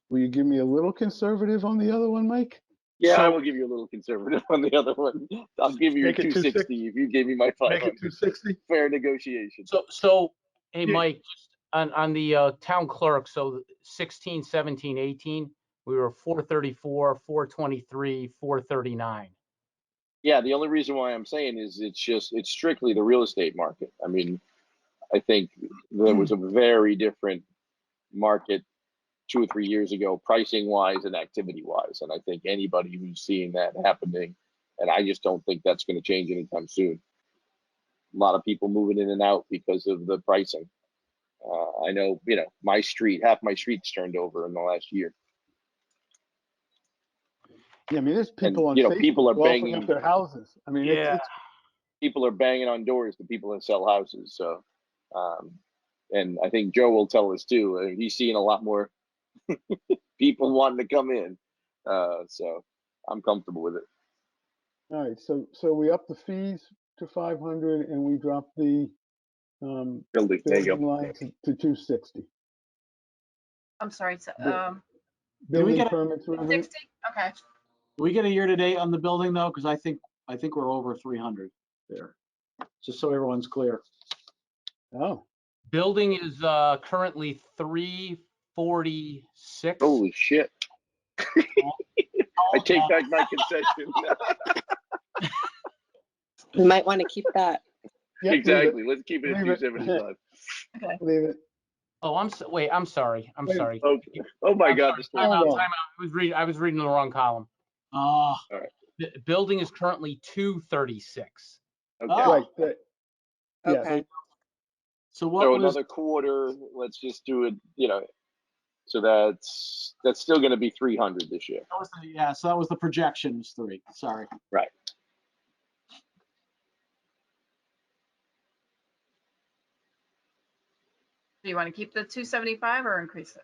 Will you give me a little conservative on the other one, Mike? Yeah, I So- will give you a little conservative on the other one. I'll give you your Make it 260 if you gave me my Make 500. it 260? Fair negotiation. So, hey, Yeah. Mike, just on the town clerk, so 16, 17, 18, we were 434, 423, 439. Yeah, the only reason why I'm saying is it's strictly the real estate market. I mean, I think there was a very different market 2 or 3 years ago, pricing wise and activity wise. And I think anybody who's seeing that happening, and I just don't think that's going to change anytime soon. A lot of people moving in and out because of the pricing. I know, my street, half my street's turned over in the last year. Yeah, I mean, there's people And, on Facebook people are offering banging, up their houses. I mean, it's people are banging on doors to people that sell houses. So, and I think Joe will tell us too. He's seeing a lot more people wanting to come in. So I'm comfortable with it. all right. So we up the fees to 500 and we drop the Building, there you building go. line to 260. I'm sorry. So, Building get a- permits revenue. 60. Okay. Do we get a year to date on the building though? Because I think we're over 300 there. Just so everyone's clear. Oh, Building is currently 346. Holy shit. I take back my concession. We might want to keep that. yep, Exactly. Let's keep it at Leave it. 275. Okay. leave it. Oh, wait, I'm sorry. I'm Wait. sorry. Okay. Oh my I'm God. sorry. This Time Hold out, on. time out. I was reading the wrong column. Oh, The building is currently 236. okay. Oh. Right. Yes. Okay. so what So was, another quarter, let's just do it, so that's still going to be 300 this year. that was the, so that was the projection was 3. Sorry. Right. Do you want to keep the 275 or increase it?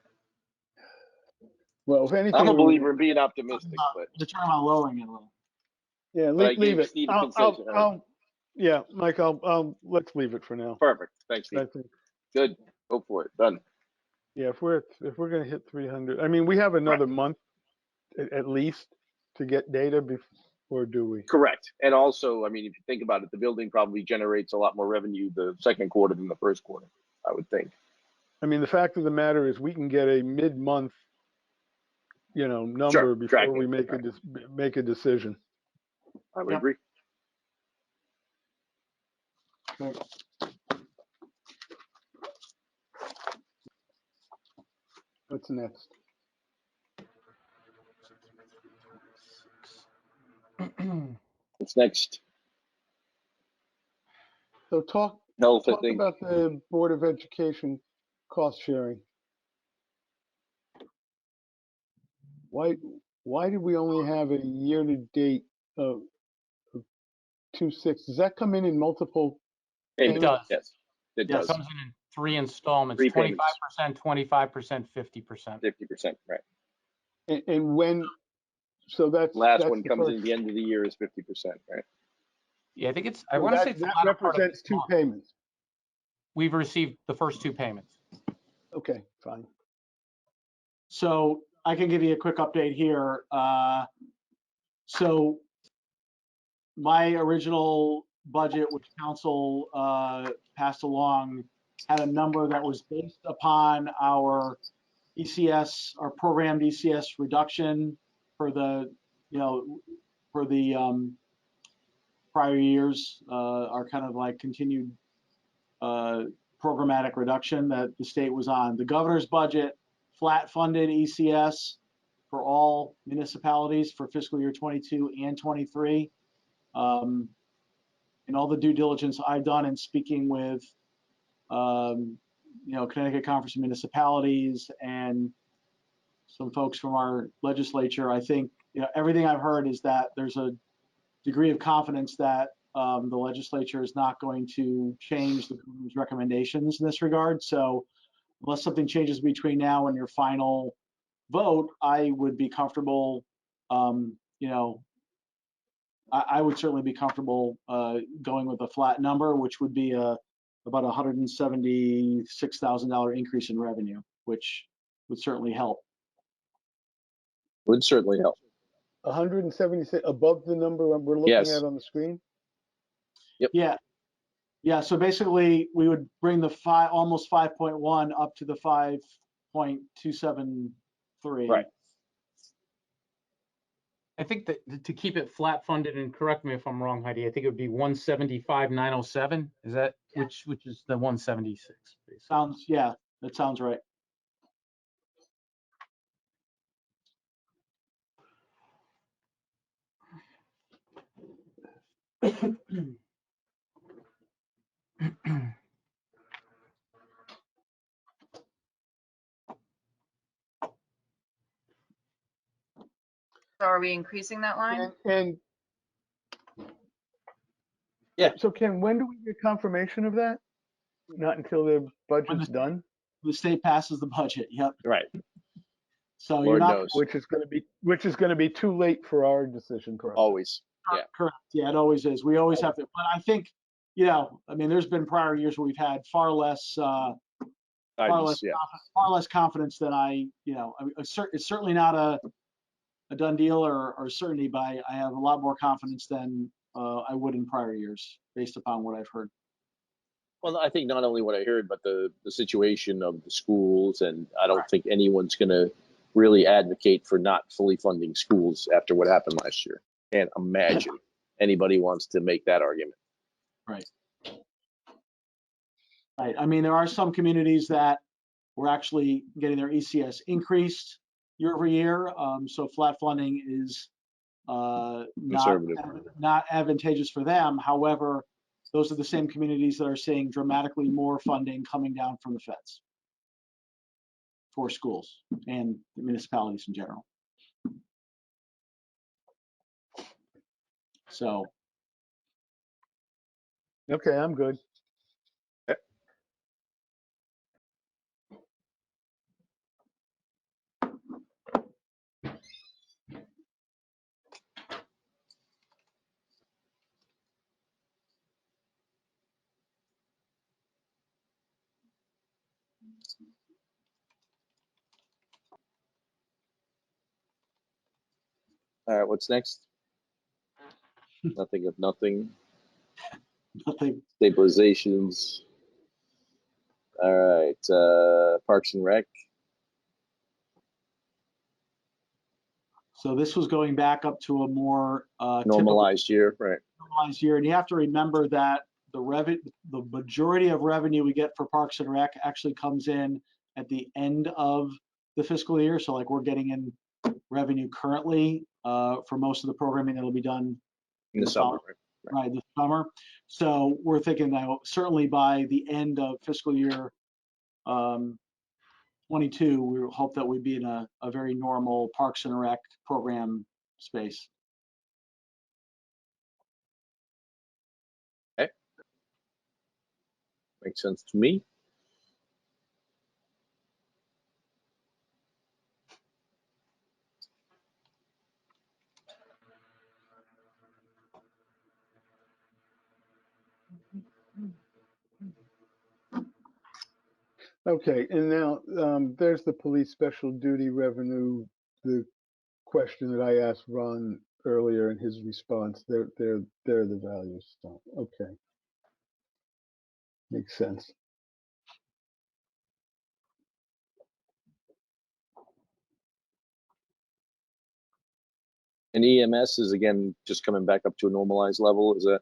Well, if anything, I'm a we would- believer in being optimistic, but You're talking about lowering it a little. Yeah, but I leave gave it. Steve a concession. Yeah, Mike, let's leave it for now. Perfect. Thanks, I Steve. think. Good. Go for it. Done. Yeah, if we're gonna hit 300, I mean, we have another month at least to get data before, do we? Correct. And also, I mean, if you think about it, the building probably generates a lot more revenue the second quarter than the first quarter, I would think. I mean, the fact of the matter is we can get a mid-month, number Sure, before tracking, we make make a decision. I would Yep. agree. What's next? What's next? So talk Health, I think. about the Board of Education cost sharing. Why did we only have a year-to-date of 2.6? Does that come in multiple? Payment. does. Yes, it Yes. does. Comes in 3 installments, Three payments. 25%, 25%, 50%. 50%, right. And when? So that's Last one the comes first. in at the end of the year is 50%, right? Yeah, I think I So want to say it's the that latter part of represents this 2 month. payments. We've received the first 2 payments. Okay, fine. So I can give you a quick update here. So my original budget, which council passed along, had a number that was based upon our ECS, our programmed ECS reduction for the, for the prior years, are kind of like continued programmatic reduction that the state was on. The governor's budget, flat funded ECS for all municipalities for fiscal year 22 and 23. And all the due diligence I've done in speaking with, Connecticut Conference of Municipalities and some folks from our legislature, I think, everything I've heard is that there's a degree of confidence that the legislature is not going to change the governor's recommendations in this regard. So unless something changes between now and your final vote, I would be comfortable, I would certainly be comfortable going with a flat number, which would be about $176,000 increase in revenue, which would certainly help. Would certainly help. 176 above the number we're looking Yes. at on the screen? Yeah. Yeah. So basically, we would bring the almost 5.1 up to the 5.273. Right. I think that to keep it flat funded, and correct me if I'm wrong, Heidi, I think it would be 175,907. Is that which is the 176? Basically. Yeah, that sounds right. So are we increasing that line? And Yeah. so Ken, when do we get confirmation of that? Not until the budget's done, The state passes the budget. Yep. Right. So Lord you're not knows. which is going to be too late for our decision, correct? Always. Yeah. correct. Yeah, it always is. We always have to. But I think, there's been prior years where we've had far less Guidance, yeah. confidence than it's certainly not a done deal or certainty, but I have a lot more confidence than I would in prior years based upon what I've heard. Well, I think not only what I heard, but the situation of the schools, and I don't think anyone's going to really advocate for not fully funding schools after what happened last year. Can't imagine anybody wants to make that argument. Right. Right. I mean, there are some communities that were actually getting their ECS increased year over year. So flat funding is Conservative. not advantageous for them. However, those are the same communities that are seeing dramatically more funding coming down from the feds for schools and the municipalities in general. So, Okay, I'm good. All right, what's next? Nothing of nothing. nothing. Stabilizations. All right, Parks and Rec. So this was going back up to a more Normalized year, right? normalized year, and you have to remember that the majority of revenue we get for Parks and Rec actually comes in at the end of the fiscal year. So like we're getting in revenue currently for most of the programming that'll be done In the summer, right, this summer. So we're thinking that certainly by the end of fiscal year 22, we hope that we'd be in a very normal Parks and Rec program space. Okay. Makes sense to me. Okay, and now there's the police special duty revenue, the question that I asked Ron earlier in his response. They're the values. So, okay, makes sense. And EMS is again just coming back up to a normalized level. Is that?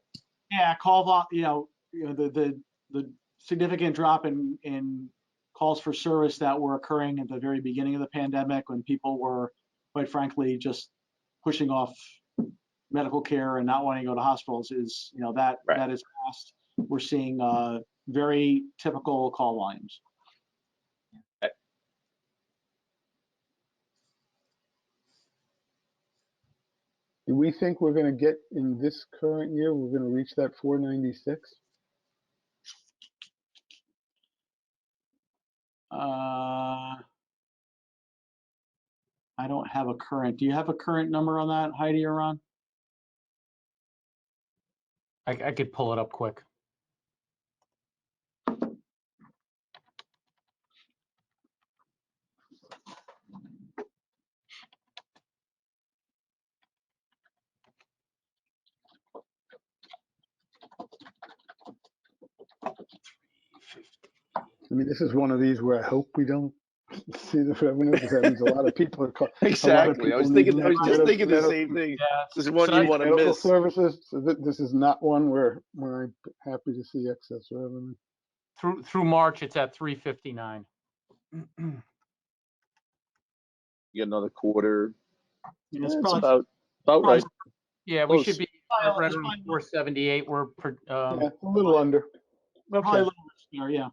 Yeah, the significant drop in calls for service that were occurring at the very beginning of the pandemic when people were, quite frankly, just pushing off medical care and not wanting to go to hospitals is, that is past. We're seeing very typical call volumes. Do we think we're gonna get in this current year, we're gonna reach that 496? I don't have a current. Do you have a current number on that, Heidi or Ron? I could pull it up quick. I mean, this is one of these where I hope we don't see the revenue, because that means a lot of people are. Exactly. I was just thinking the same thing. Yeah. This is one So you want to Medical miss. services, so this is not one where I'm happy to see excess revenue. Through March, it's at 359. You get another quarter. Yeah, it's It's probably, about probably- right. Yeah, we Close. should be Probably- right it's around probably- 478. We're Yeah, a little under. probably a little bit there, yeah.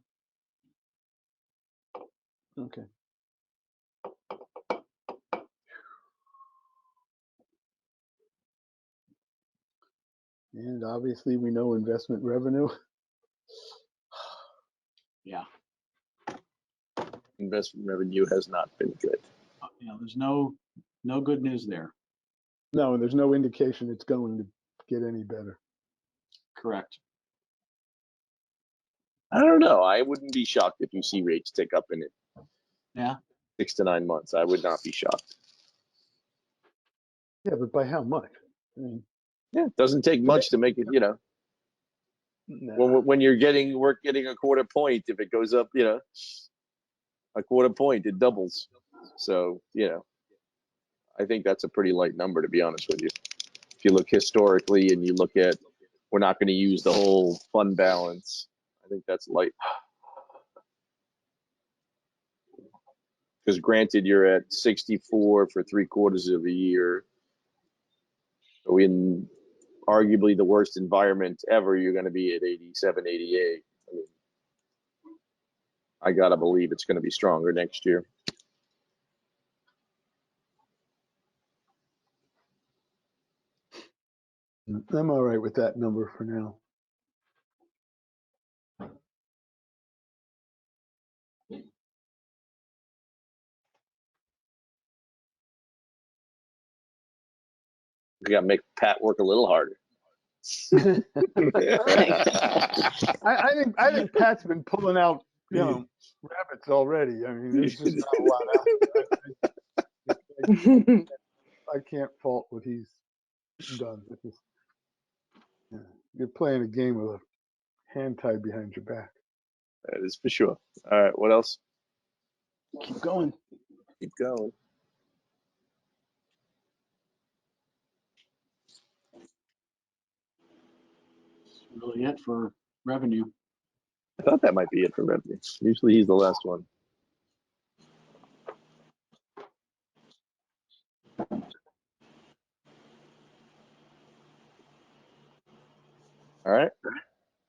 Okay. And obviously, we know investment revenue. Yeah. Investment revenue has not been good. There's no good news there. No, and there's no indication it's going to get any better. Correct. I don't know. I wouldn't be shocked if you see rates tick up in it. Yeah. 6 to 9 months. I would not be shocked. Yeah, but by how much? I mean, Yeah, it doesn't take much to make it. no. When we're getting a quarter point, if it goes up, a quarter point, it doubles. So, I think that's a pretty light number, to be honest with you. If you look historically and you look at, we're not going to use the whole fund balance. I think that's light. Because granted, you're at 64 for 3/4 of a year. So in arguably the worst environment ever, you're going to be at 87, 88. I mean, I got to believe it's going to be stronger next year. I'm all right with that number for now. We got to make Pat work a little harder. I think Pat's been pulling out, rabbits already. I mean, there's just not a lot out there. I can't fault what he's done. You're playing a game with a hand tied behind your back. That is for sure. All right, what else? Keep going. Keep going. That's really it for revenue. I thought that might be it for revenue. Usually he's the last one. All right.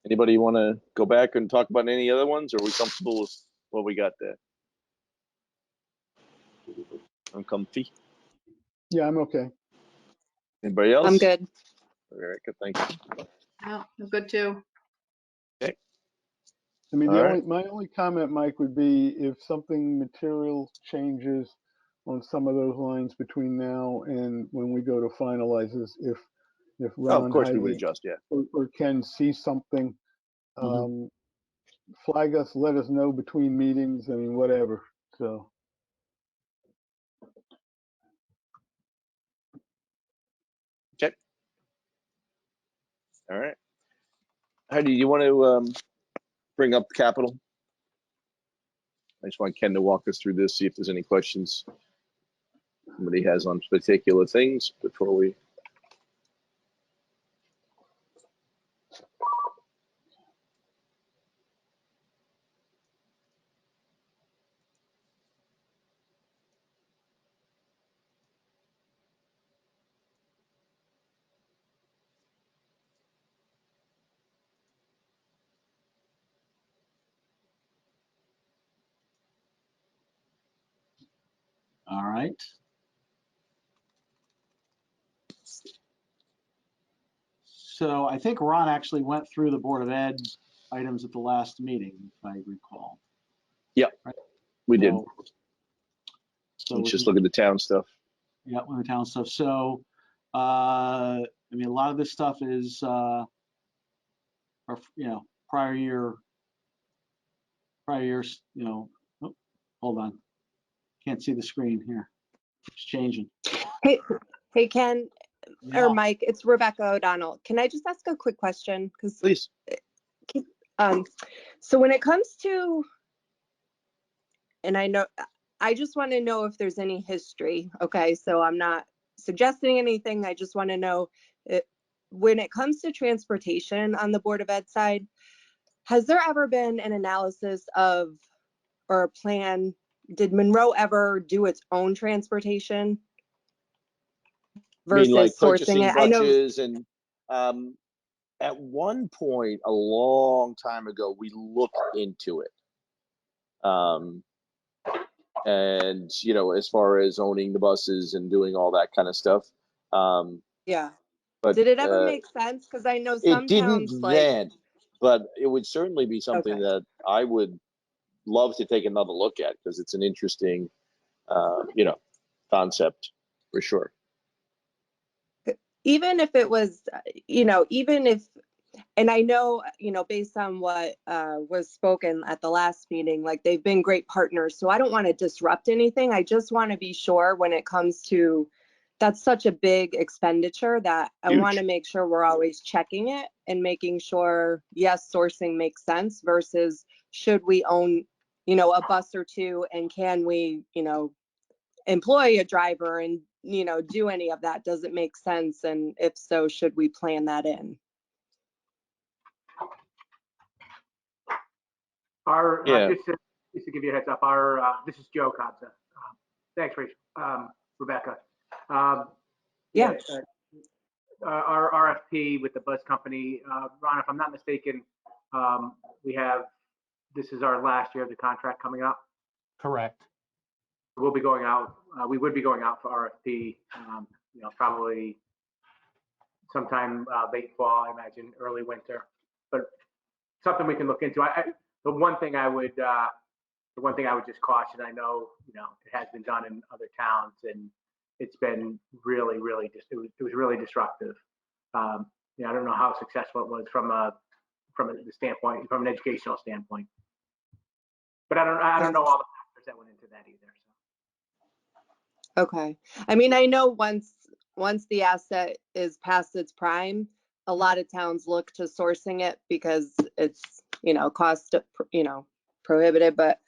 Anybody want to go back and talk about any other ones, or are we comfortable with what we got there? I'm comfy. Yeah, I'm okay. Anybody else? I'm good. All right, good. Thank you. Yeah, I'm good too. I mean, All right. my only comment, Mike, would be if something material changes on some of those lines between now and when we go to finalize this, if Oh, Ron, of course we would Heidi, adjust. Yeah. or Ken see something, flag us, let us know between meetings. I mean, whatever. So. Okay. All right. Heidi, you want to bring up capital? I just want Ken to walk us through this, see if there's any questions. Somebody has on particular things before we. All right. So I think Ron actually went through the Board of Ed items at the last meeting, if I recall. Yep, Right. we did. So Let's just look at the town stuff. yeah, with the town stuff. So, I mean, a lot of this stuff is, or, prior years, oh, hold on. Can't see the screen here. It's changing. Hey, Ken, Yeah. or Mike, it's Rebecca O'Donnell. Can I just ask a quick question? Because Please. so when it comes to, and I just want to know if there's any history. Okay, so I'm not suggesting anything. I just want to know when it comes to transportation on the Board of Ed side, has there ever been an analysis of or a plan? Did Monroe ever do its own transportation versus like sourcing purchasing it? I know. buses and at one point a long time ago we looked into it. And as far as owning the buses and doing all that kind of stuff. Yeah. But Did it ever make sense? Because I know it some didn't towns like. then, but it would certainly be something Okay. that I would love to take another look at because it's an interesting, concept for sure. Even if it was, even if, and I know, based on what was spoken at the last meeting, like they've been great partners. So I don't want to disrupt anything. I just want to be sure when it comes to, that's such a big expenditure that I Huge. want to make sure we're always checking it and making sure, yes, sourcing makes sense versus should we own, a bus or two and can we, employ a driver and, do any of that? Does it make sense? And if so, should we plan that in? Yeah. Just to give you a heads up, this is Joe Cobza. Thanks, Rachel, Rebecca. Yeah. Our RFP with the bus company, Ron, if I'm not mistaken, this is our last year of the contract coming up. Correct. We'll be going out. We would be going out for RFP, probably sometime late fall, I imagine, early winter. But something we can look into. The one thing I would just caution. I know, it has been done in other towns, and it's been really, really it was really disruptive. I don't know how successful it was from the standpoint, from an educational standpoint. But I don't know all the factors that went into that either. So. Okay. I mean, I know once the asset is past its prime, a lot of towns look to sourcing it because it's, cost, prohibitive, but,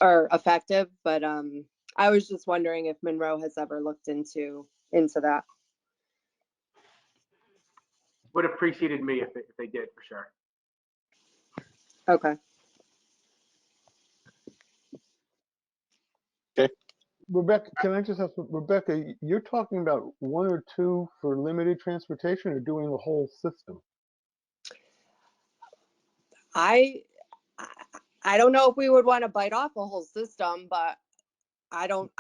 or effective. But I was just wondering if Monroe has ever looked into that. Would have preceded me if they did, for sure. Okay. Rebecca, can I just ask, Rebecca, you're talking about one or two for limited transportation or doing the whole system? I don't know if we would want to bite off a whole system, but I don't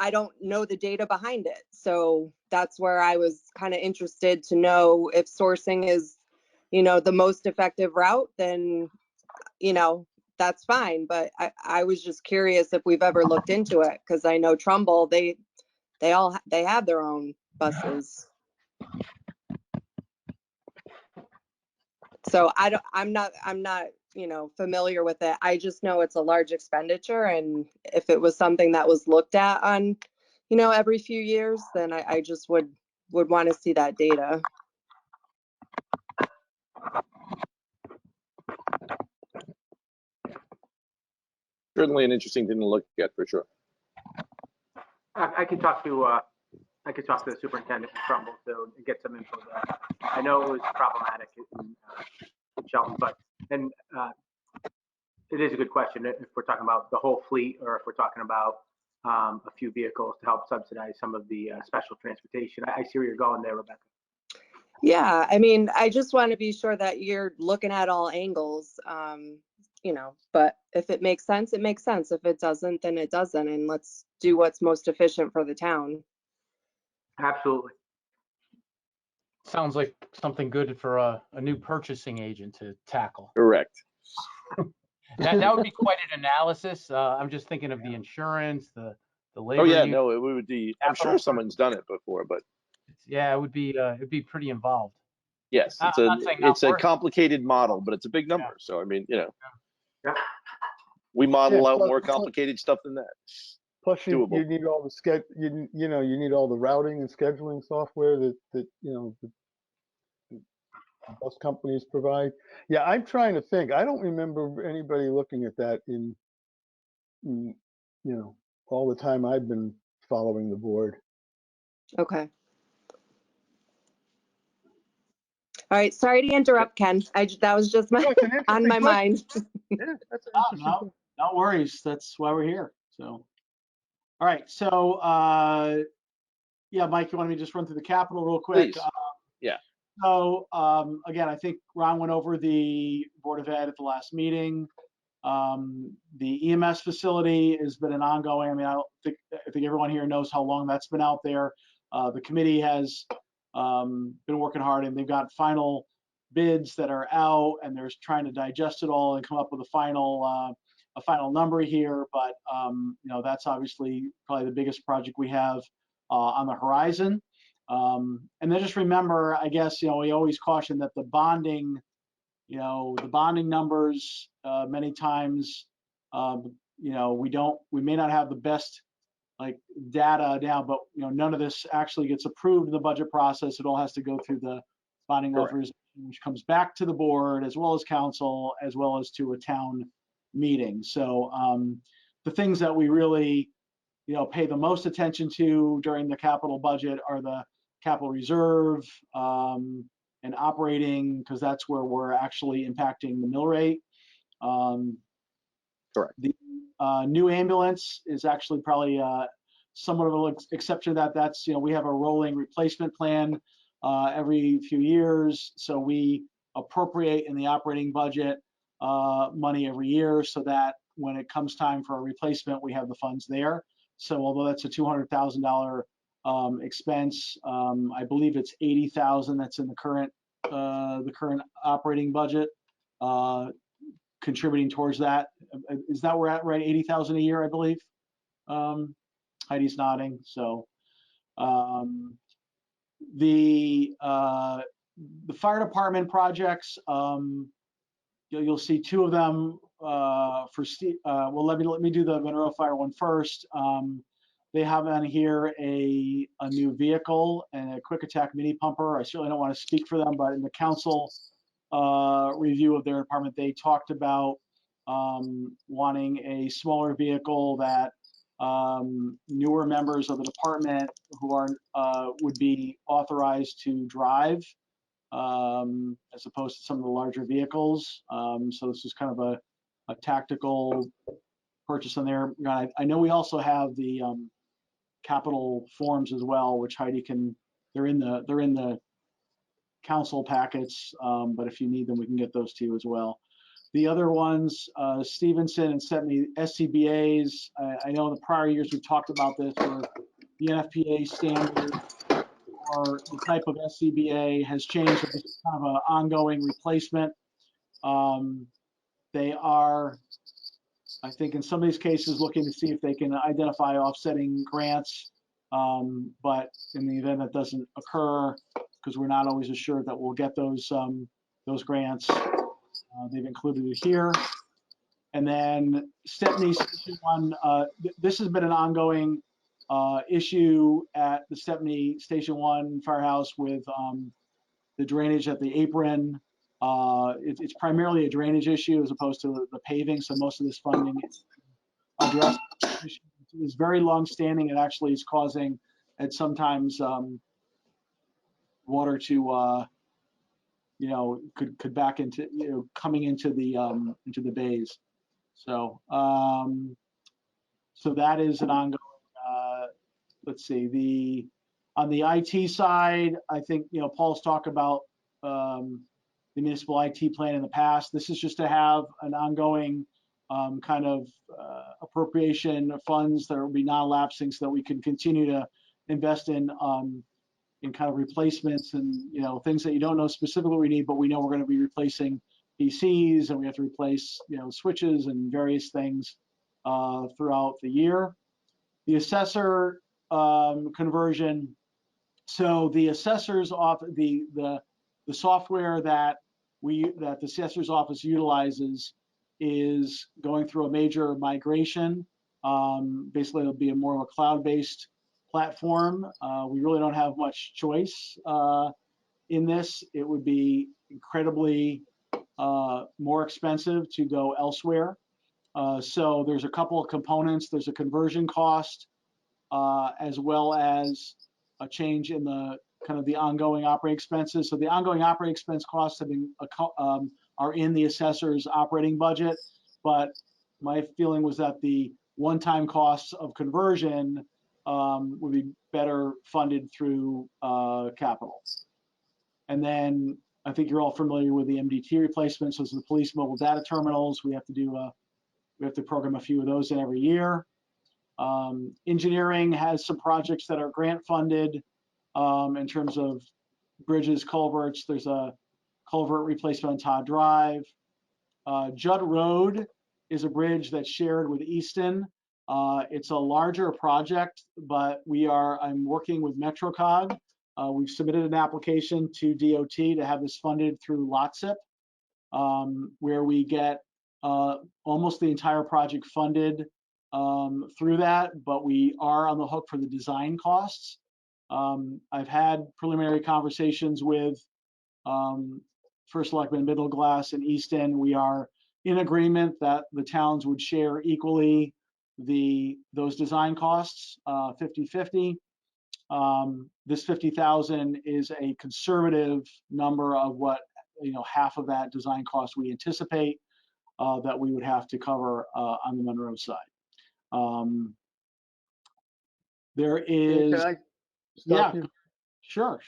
know the data behind it. So that's where I was kind of interested to know if sourcing is, the most effective route, then, that's fine. But I was just curious if we've ever looked into it, because I know Trumbull, they have their own buses. So I'm not, familiar with it. I just know it's a large expenditure. And if it was something that was looked at on, every few years, then I just would want to see that data. Certainly an interesting thing to look at for sure. I can talk to I could talk to the superintendent in Trumbull too and get some info there. I know it was problematic in Shelton, but it is a good question if we're talking about the whole fleet or if we're talking about a few vehicles to help subsidize some of the special transportation. I see where you're going there, Rebecca. Yeah, I mean, I just want to be sure that you're looking at all angles, you know, but if it makes sense, it makes sense. If it doesn't, then it doesn't. And let's do what's most efficient for the town. Absolutely. Sounds like something good for a new purchasing agent to tackle. Correct. That would be quite an analysis. I'm just thinking of the insurance, the labor. Oh yeah, union. no, it would be. I'm sure Capital someone's done it before, but Yeah, it'd be pretty involved. yes, I'm not saying not it's a worth it. complicated model, but it's a big number. So I mean, Yeah. we model Yeah, out plus- more complicated stuff than that. Plus, you Doable. need all the you need all the routing and scheduling software that the bus companies provide. Yeah, I'm trying to think. I don't remember anybody looking at that in all the time I've been following the board. Okay. All right. Sorry to interrupt, Ken. That was just No, it's an on interesting my mind. Yeah, that's an Oh, interesting no, question. no worries. That's why we're here. So, all right. So, yeah, Mike, you want me to just run through the capital real quick? Please. Yeah. So, again, I think Ron went over the Board of Ed at the last meeting. The EMS facility has been an ongoing, I mean, I think everyone here knows how long that's been out there. The committee has been working hard, and they've got final bids that are out, and they're trying to digest it all and come up with a final number here. But that's obviously probably the biggest project we have on the horizon. And then just remember, I guess, we always caution that the bonding numbers many times, we may not have the best data now, but none of this actually gets approved in the budget process. It all has to go through the bonding Correct. authorization, which comes back to the board as well as council, as well as to a town meeting. So the things that we really pay the most attention to during the capital budget are the capital reserve and operating, because that's where we're actually impacting the mill rate. Correct. The new ambulance is actually probably somewhat of an exception to that. That's, we have a rolling replacement plan every few years. So we appropriate in the operating budget money every year so that when it comes time for a replacement, we have the funds there. So although that's a $200,000 expense, I believe it's $80,000 that's in the current operating budget, contributing towards that. Is that where we're at, right? $80,000 a year, I believe. Heidi's nodding. So the fire department projects, you'll see two of them for Steve. Well, let me do the Monroe Fire one first. They have on here a new vehicle and a quick attack mini pumper. I certainly don't want to speak for them, but in the council review of their department, they talked about wanting a smaller vehicle that newer members of the department who are would be authorized to drive, as opposed to some of the larger vehicles. So this is kind of a tactical purchase on there. I know we also have the capital forms as well, which Heidi can. They're in the council packets, but if you need them, we can get those to you as well. The other ones, Stevenson and Stepney SCBAs. I know in the prior years we've talked about this, where the NFPA standard or the type of SCBA has changed. This is kind of an ongoing replacement. They are, I think, in some of these cases, looking to see if they can identify offsetting grants. But in the event that doesn't occur, because we're not always assured that we'll get those grants, they've included it here. And then Stepney Station 1, this has been an ongoing issue at the Stepney Station 1 firehouse with the drainage at the apron. It's primarily a drainage issue as opposed to the paving, so most of this funding is addressed. It's very long-standing. It actually is causing and sometimes water to could back into coming into the bays. So so that is an ongoing. Let's see, on the IT side, I think Paul's talked about the municipal IT plan in the past. This is just to have an ongoing kind of appropriation of funds that will be non-lapsing, so that we can continue to invest in kind of replacements and things that you don't know specifically we need, but we know we're going to be replacing PCs, and we have to replace switches and various things throughout the year. The assessor conversion. So the assessor's office, the software that the assessor's office utilizes is going through a major migration. Basically, it'll be more of a cloud-based platform. We really don't have much choice in this. It would be incredibly more expensive to go elsewhere. So there's a couple of components. There's a conversion cost, as well as a change in the kind of the ongoing operating expenses. So the ongoing operating expense costs have been are in the assessor's operating budget, but my feeling was that the one-time costs of conversion would be better funded through capital. And then I think you're all familiar with the MDT replacements. Those are the police mobile data terminals. We have to program a few of those in every year. Engineering has some projects that are grant funded in terms of bridges, culverts. There's a culvert replacement on Todd Drive. Judd Road is a bridge that's shared with Easton. It's a larger project, but I'm working with MetroCog. We've submitted an application to DOT to have this funded through LOTSIP, where we get almost the entire project funded through that, but we are on the hook for the design costs. I've had preliminary conversations with First Selectman Middleglass and Easton. We are in agreement that the towns would share equally those design costs, 50-50. This 50,000 is a conservative number of what half of that design cost we anticipate that we would have to cover on the Monroe side. There is. Can I stop you? Sure.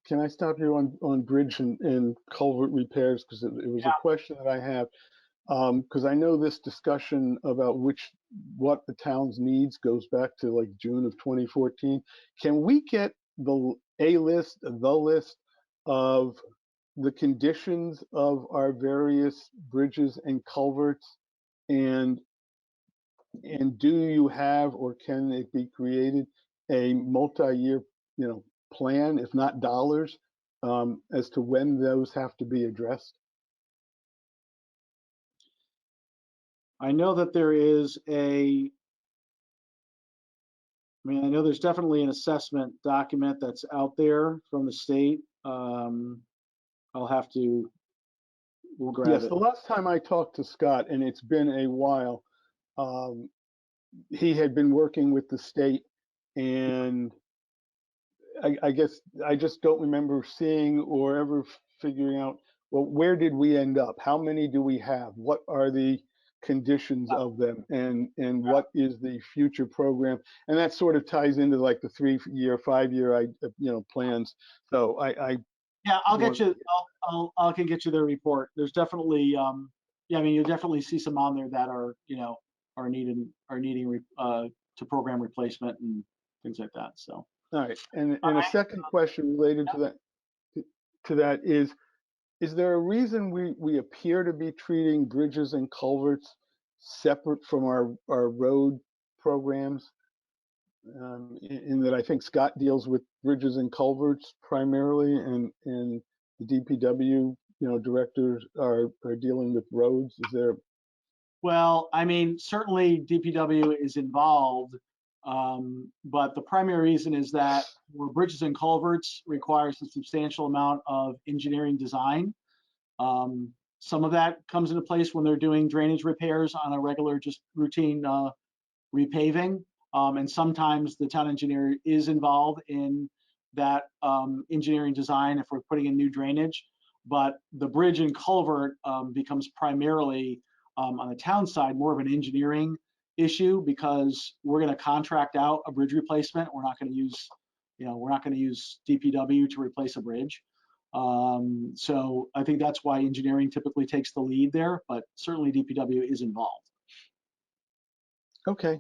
Can I stop you on bridge and culvert repairs? Because it was a question that I have. Because I know this discussion about what the town's needs goes back to like June of 2014. Can we get the list of the conditions of our various bridges and culverts, and do you have, or can it be created, a multi-year plan, if not dollars, as to when those have to be addressed? I know that there is I know there's definitely an assessment document that's out there from the state. We'll grab Yes, it. the last time I talked to Scott, and it's been a while, he had been working with the state, and I guess I just don't remember seeing or ever figuring out, well, where did we end up? How many do we have? What are the conditions of them, and what is the future program? And that sort of ties into like the 3-year, 5-year plans. So I'll get you. I can get you their report. There's definitely you'll definitely see some on there that are are needing to program replacement and things like that. So all right, and a second question related to that is there a reason we appear to be treating bridges and culverts separate from our road programs? In that I think Scott deals with bridges and culverts primarily, and the DPW directors are dealing with roads. Is there? Well, certainly DPW is involved, but the primary reason is that bridges and culverts requires a substantial amount of engineering design. Some of that comes into place when they're doing drainage repairs on a regular, just routine repaving. And sometimes the town engineer is involved in that engineering design if we're putting in new drainage. But the bridge and culvert becomes primarily on the town side more of an engineering issue, because we're going to contract out a bridge replacement. We're not going to use, we're not going to use DPW to replace a bridge. So I think that's why engineering typically takes the lead there, but certainly DPW is involved. Okay.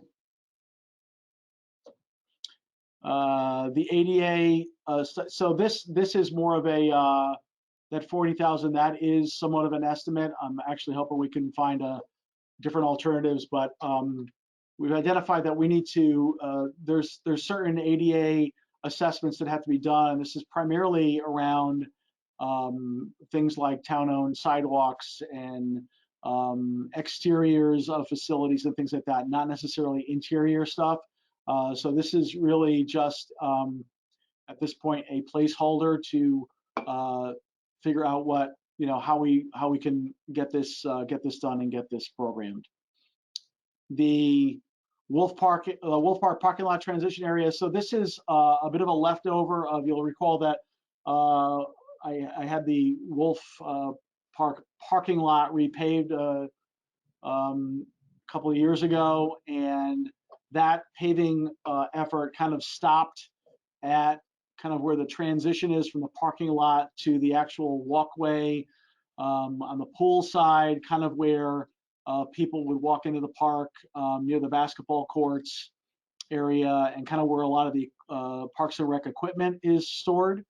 The ADA, so this is more of a, that 40,000, that is somewhat of an estimate. I'm actually hoping we can find different alternatives, but we've identified that we need to, there's certain ADA assessments that have to be done. This is primarily around things like town-owned sidewalks and exteriors of facilities and things like that, not necessarily interior stuff. So this is really just, at this point, a placeholder to figure out what, how we can get this done and get this programmed. The Wolf Park parking lot transition area. So this is a bit of a leftover of, you'll recall that I had the Wolf Park parking lot repaved a couple of years ago, and that paving effort kind of stopped at kind of where the transition is from the parking lot to the actual walkway on the pool side, kind of where people would walk into the park near the basketball courts area, and kind of where a lot of the Parks and Rec equipment is stored.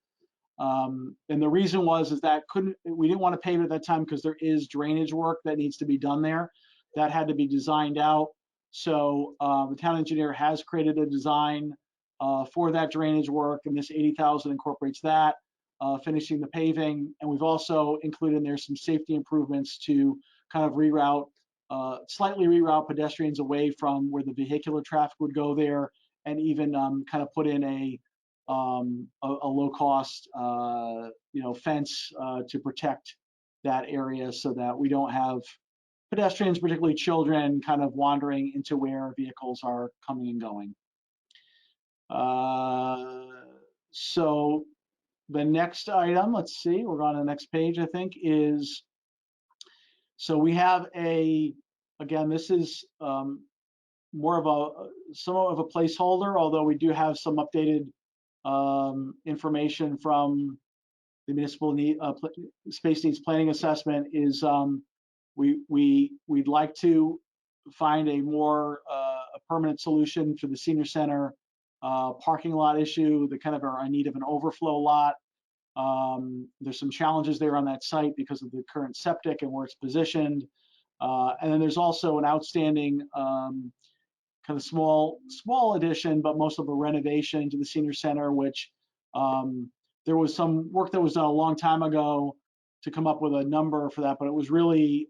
And the reason is that we didn't want to pave it at that time because there is drainage work that needs to be done there. That had to be designed out. So the town engineer has created a design for that drainage work, and this 80,000 incorporates that, finishing the paving. And we've also included in there some safety improvements to kind of slightly reroute pedestrians away from where the vehicular traffic would go there, and even kind of put in a low-cost, fence to protect that area, so that we don't have pedestrians, particularly children, kind of wandering into where vehicles are coming and going. So the next item, let's see, we're on the next page, I think, is, so we have again, this is more of somewhat of a placeholder, although we do have some updated information from the municipal space needs planning assessment. Is we'd like to find a more a permanent solution for the senior center parking lot issue. They kind of are in need of an overflow lot. There's some challenges there on that site because of the current septic and where it's positioned. And then there's also an outstanding kind of small addition, but most of a renovation to the senior center, which there was some work that was done a long time ago to come up with a number for that, but it was really,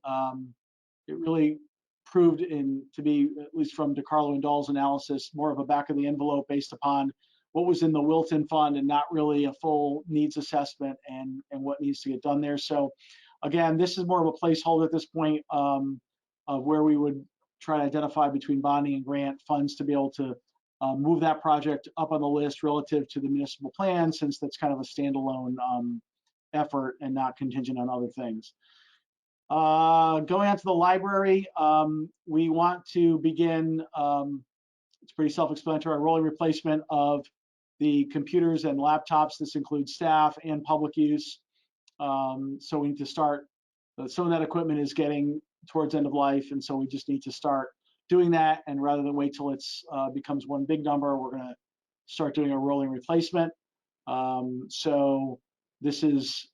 it really proved to be, at least from DeCarlo and Dahl's analysis, more of a back of the envelope based upon what was in the Wilton Fund and not really a full needs assessment and what needs to get done there. So again, this is more of a placeholder at this point of where we would try to identify between bonding and grant funds to be able to move that project up on the list relative to the municipal plan, since that's kind of a standalone effort and not contingent on other things. Going on to the library, we want to begin, it's pretty self-explanatory, a rolling replacement of the computers and laptops. This includes staff and public use. So we need to start, some of that equipment is getting towards end of life, and so we just need to start doing that. And rather than wait till it's becomes one big number, we're going to start doing a rolling replacement. So this is,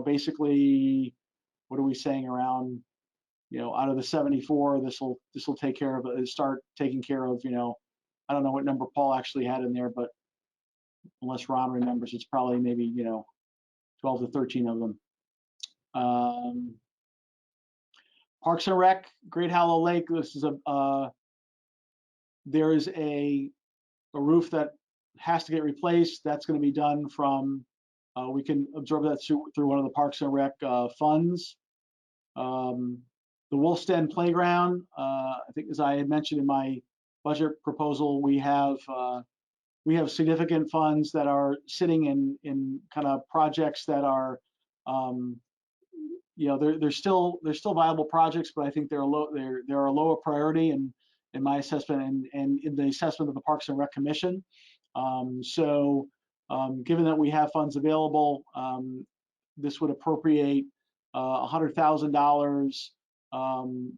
basically, what are we saying, around, out of the 74, this will take care of it, start taking care of, I don't know what number Paul actually had in there, but unless Ron remembers, it's probably maybe, 12 to 13 of them. Parks and Rec, Great Hollow Lake. This is there is a roof that has to get replaced. That's going to be done from, we can absorb that through one of the Parks and Rec funds. The Wolf's Den Playground, I think, as I had mentioned in my budget proposal, we have significant funds that are sitting in kind of projects that are, you know, they're still viable projects, but I think they're a lower priority in my assessment and in the assessment of the Parks and Rec Commission. Given that we have funds available, this would appropriate $100,000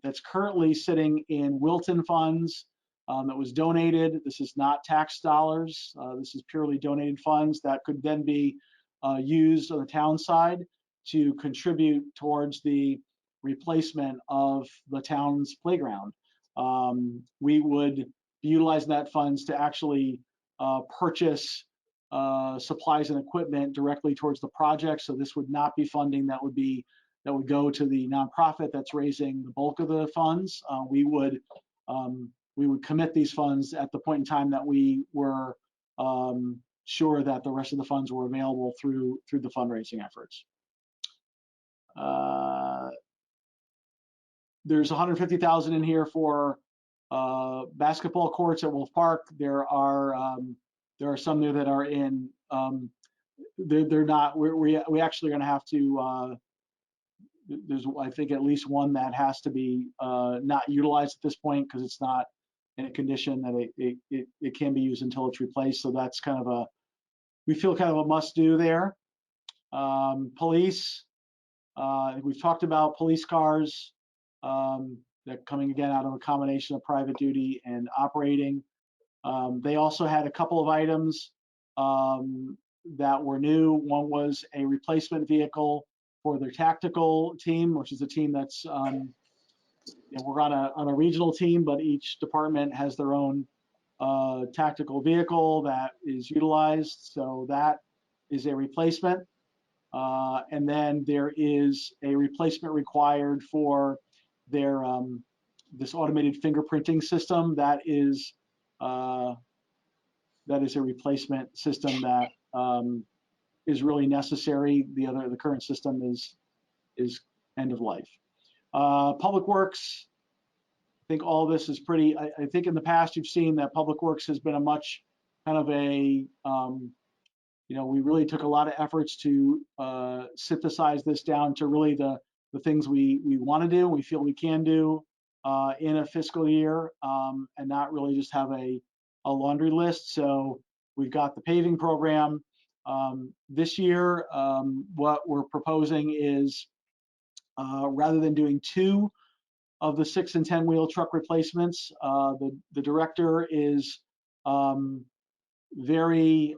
that's currently sitting in Wilton funds that was donated. This is not tax dollars. This is purely donated funds that could then be used on the town side to contribute towards the replacement of the town's playground. We would be utilizing that funds to actually purchase supplies and equipment directly towards the project. So this would not be funding that would go to the nonprofit that's raising the bulk of the funds. We would commit these funds at the point in time that we were sure that the rest of the funds were available through the fundraising efforts. There's 150,000 in here for basketball courts at Wolf Park. There are some there that are in. They're not. We actually are going to have to. There's, I think, at least one that has to be not utilized at this point because it's not in a condition that it can be used until it's replaced. So that's kind of we feel kind of a must do there. Police. We've talked about police cars that coming again out of a combination of private duty and operating. They also had a couple of items that were new. One was a replacement vehicle for their tactical team, which is a team that's, we're on a regional team, but each department has their own tactical vehicle that is utilized. So that is a replacement. And then there is a replacement required for their this automated fingerprinting system. That is a replacement system that is really necessary. The current system is end of life. Public Works. I think all of this is pretty. I think in the past you've seen that Public Works has been a much kind of a we really took a lot of efforts to synthesize this down to really the things we want to do, we feel we can do in a fiscal year, and not really just have a laundry list. So we've got the paving program. This year, what we're proposing is rather than doing 2 of the 6 and 10 wheel truck replacements, the director is very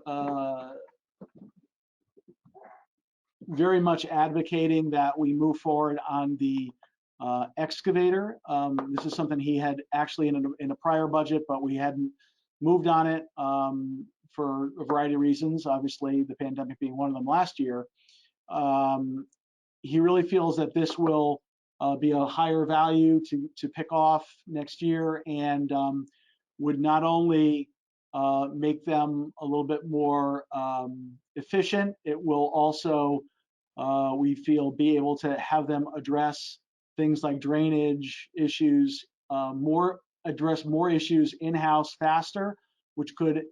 much advocating that we move forward on the excavator. This is something he had actually in a prior budget, but we hadn't moved on it for a variety of reasons, obviously the pandemic being one of them last year. He really feels that this will be a higher value to pick off next year and would not only make them a little bit more efficient, it will also, we feel, be able to have them address things like drainage issues, address more issues in-house faster, which could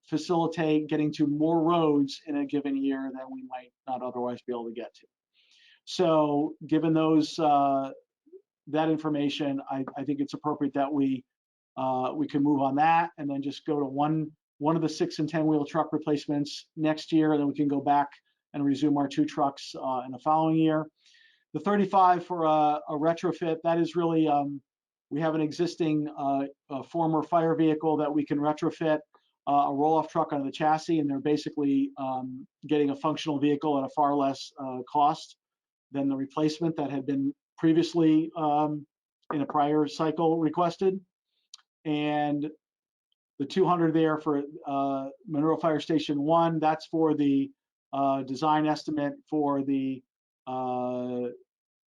facilitate getting to more roads in a given year than we might not otherwise be able to get to. So given those that information, I think it's appropriate that we can move on that and then just go to one of the 6 and 10 wheel truck replacements next year, and then we can go back and resume our 2 trucks in the following year. The 35 for a retrofit, that is really, we have an existing former fire vehicle that we can retrofit a roll-off truck onto the chassis, and they're basically getting a functional vehicle at a far less cost than the replacement that had been previously in a prior cycle requested. And the 200 there for Monroe Fire Station 1, that's for the design estimate for the,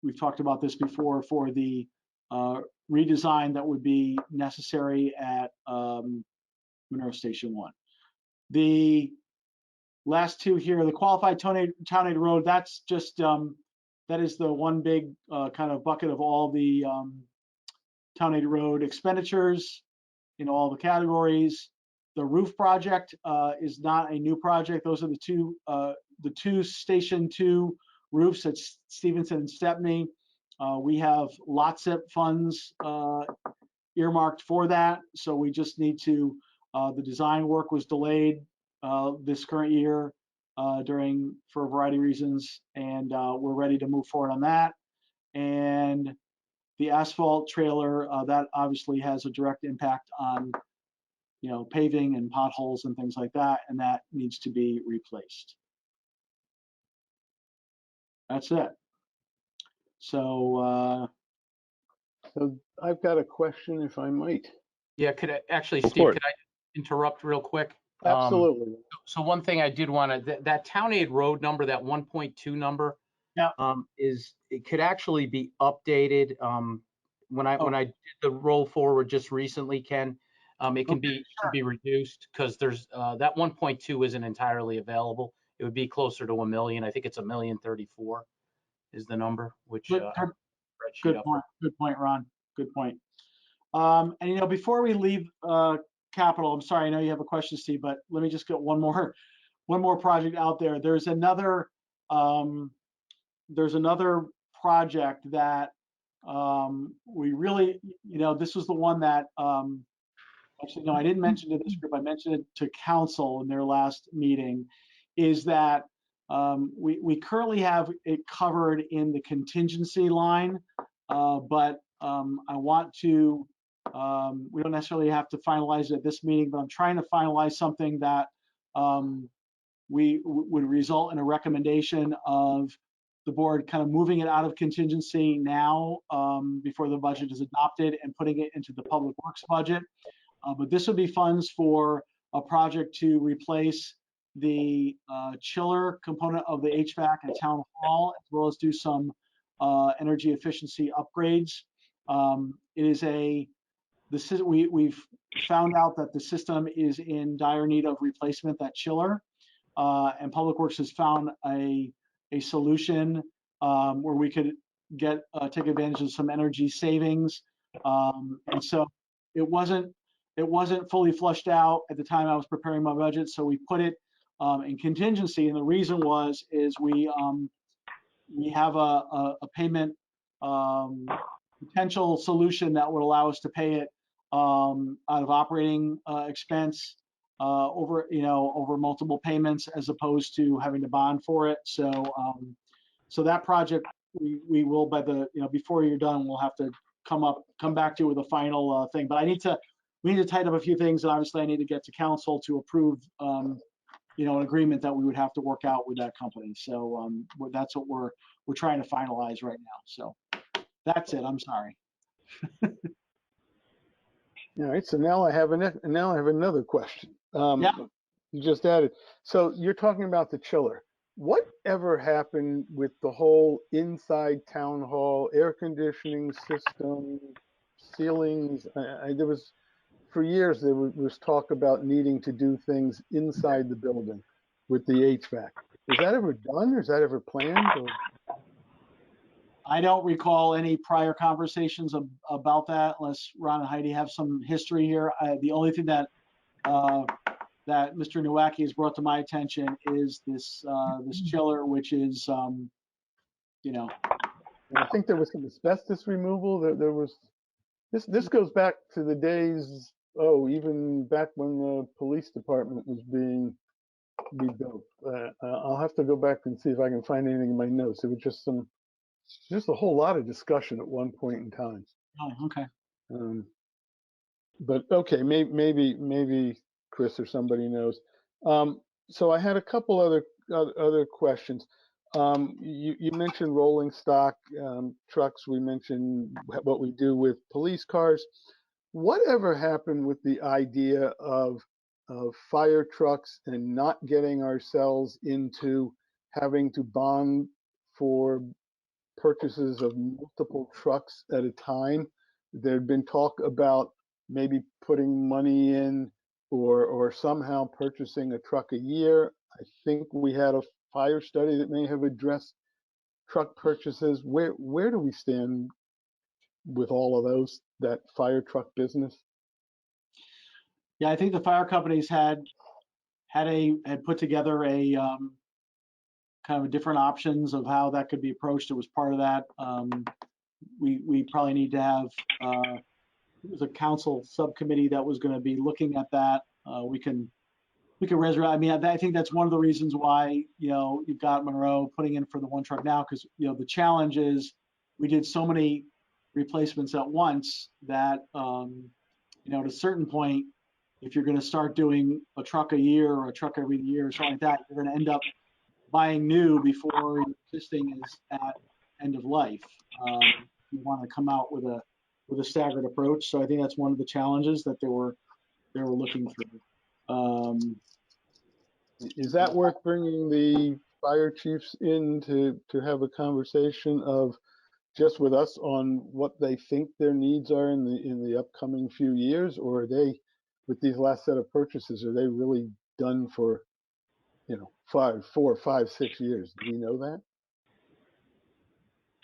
we've talked about this before, for the redesign that would be necessary at Monroe Station 1. The last 2 here, the qualified town aid road, that's just, that is the one big kind of bucket of all the town aid road expenditures. in all the categories. The roof project is not a new project. Those are the two Station 2 roofs at Stevenson and Stepney. We have LOTSIP funds earmarked for that, so we just need to, the design work was delayed this current year for a variety of reasons, and we're ready to move forward on that. And the asphalt trailer, that obviously has a direct impact on, paving and potholes and things like that, and that needs to be replaced. That's it. So, So I've got a question, if I might. Yeah, actually, Go Steve, for it. could I interrupt real quick? Absolutely. So one thing I did want to, that Town Aid Road number, that 1.2 number, Yeah. it could actually be updated. When I did the roll forward just recently, Ken, it can be reduced because there's that 1.2 isn't entirely available. It would be closer to $1 million. I think it's $1,034,000 is the number, which Good, spreadsheet up. Good point, Ron. Good point. And before we leave capital, I'm sorry, I know you have a question, Steve, but let me just get one more project out there. There's another project that we really, this was the one that actually, no, I didn't mention to this group. I mentioned it to council in their last meeting, is that we currently have it covered in the contingency line, but I want to, we don't necessarily have to finalize it at this meeting, but I'm trying to finalize something that would result in a recommendation of the board kind of moving it out of contingency now before the budget is adopted and putting it into the public works budget. But this would be funds for a project to replace the chiller component of the HVAC at Town Hall, as well as do some energy efficiency upgrades. We've found out that the system is in dire need of replacement, that chiller, and Public Works has found a solution where we could take advantage of some energy savings, and so it wasn't fully flushed out at the time I was preparing my budget, so we put it in contingency, and the reason is we have a payment potential solution that would allow us to pay it out of operating expense over multiple payments, as opposed to having to bond for it. So that project we will, by before you're done, we'll have to come back to you with a final thing. But we need to tighten up a few things, and obviously I need to get to council to approve an agreement that we would have to work out with that company. So that's what we're trying to finalize right now. So that's it. I'm sorry. All right, so now I have another question. Yeah. You just added. So you're talking about the chiller. Whatever happened with the whole inside town hall air conditioning system, ceilings? There was, for years, there was talk about needing to do things inside the building with the HVAC. Is that ever done, or is that ever planned? Or? I don't recall any prior conversations about that, unless Ron and Heidi have some history here. The only thing that Mr. Nowacki has brought to my attention is this chiller, which is, I think there was some asbestos removal. There was this goes back to the days. Even back when the police department was being rebuilt. I'll have to go back and see if I can find anything in my notes. It was just a whole lot of discussion at one point in time. Oh, okay. But okay, maybe Chris or somebody knows. So I had a couple other questions. You mentioned rolling stock trucks. We mentioned what we do with police cars. Whatever happened with the idea of fire trucks and not getting ourselves into having to bond for purchases of multiple trucks at a time? There'd been talk about maybe putting money in or somehow purchasing a truck a year. I think we had a fire study that may have addressed truck purchases. Where do we stand with all of that fire truck business? Yeah, I think the fire companies had put together a kind of different options of how that could be approached. It was part of that. We probably need to have it was a council subcommittee that was going to be looking at that. We can resurrect. I mean, I think that's one of the reasons why you've got Monroe putting in for the one truck now, because the challenge is we did so many replacements at once that at a certain point, if you're going to start doing a truck a year or a truck every year or something like that, you're going to end up buying new before your existing is at end of life. You want to come out with a staggered approach. So I think that's one of the challenges that they were looking through. Is that worth bringing the fire chiefs in to have a conversation of just with us on what they think their needs are in the upcoming few years, or are they, with these last set of purchases, are they really done for 4, 5, 6 years? Do we know that?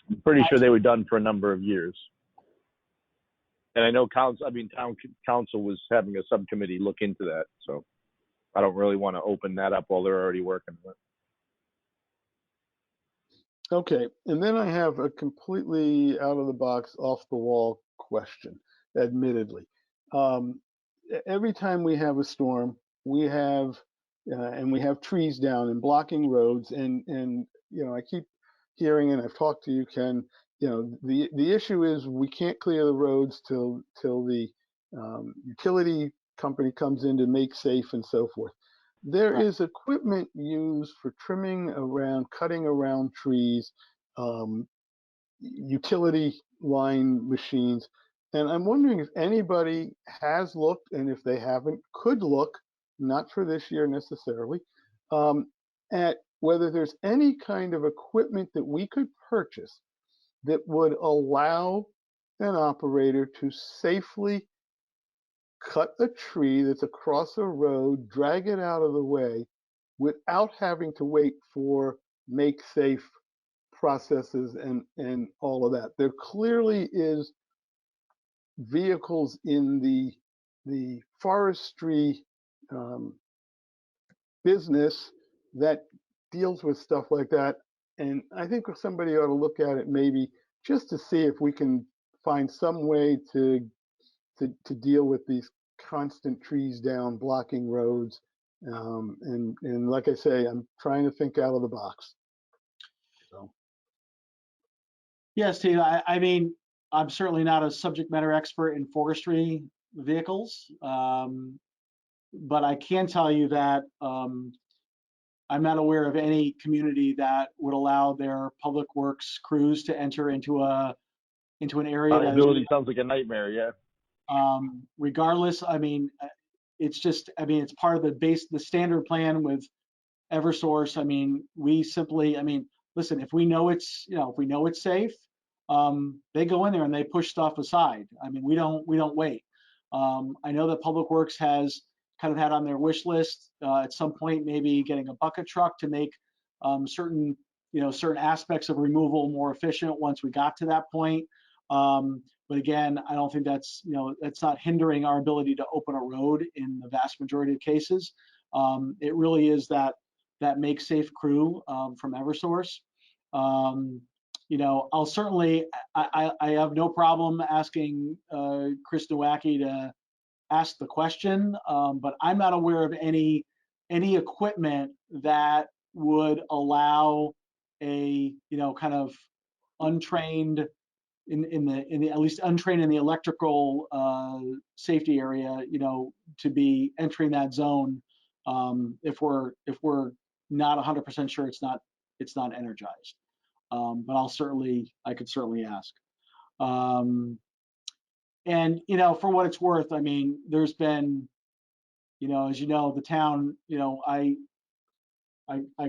I'm pretty sure they were done for a number of years. And I know town council was having a subcommittee look into that. So I don't really want to open that up while they're already working on it. Okay, and then I have a completely out of the box, off the wall question, admittedly. Every time we have a storm, we have trees down and blocking roads, and I keep hearing, and I've talked to you, Ken, the issue is we can't clear the roads till the utility company comes in to make safe and so forth. There is equipment used for trimming around, cutting around trees, utility line machines. And I'm wondering if anybody has looked, and if they haven't, could look, not for this year necessarily, at whether there's any kind of equipment that we could purchase that would allow an operator to safely cut a tree that's across a road, drag it out of the way without having to wait for make safe processes and all of that. There clearly is vehicles in the forestry business that deals with stuff like that. And I think somebody ought to look at it maybe just to see if we can find some way to deal with these constant trees down, blocking roads. And like I say, I'm trying to think out of the box. So. Yes, Steve, I mean, I'm certainly not a subject matter expert in forestry vehicles, but I can tell you that I'm not aware of any community that would allow their public works crews to enter into an area that Liability sounds like a nightmare, yeah. Regardless, I mean, it's just, I mean, it's part of the standard plan with Eversource. I mean, we simply, I mean, listen, if we know it's safe, they go in there and they push stuff aside. I mean, we don't wait. I know that Public Works has kind of had on their wish list at some point maybe getting a bucket truck to make certain aspects of removal more efficient once we got to that point. But again, I don't think that's not hindering our ability to open a road in the vast majority of cases. It really is that make safe crew from Eversource. I'll certainly, I have no problem asking Chris Nowacki to ask the question, but I'm not aware of any equipment that would allow a kind of untrained at least untrained in the electrical safety area, to be entering that zone if we're not 100% sure it's not energized. But I could certainly ask. And for what it's worth, I mean, there's been, as the town, I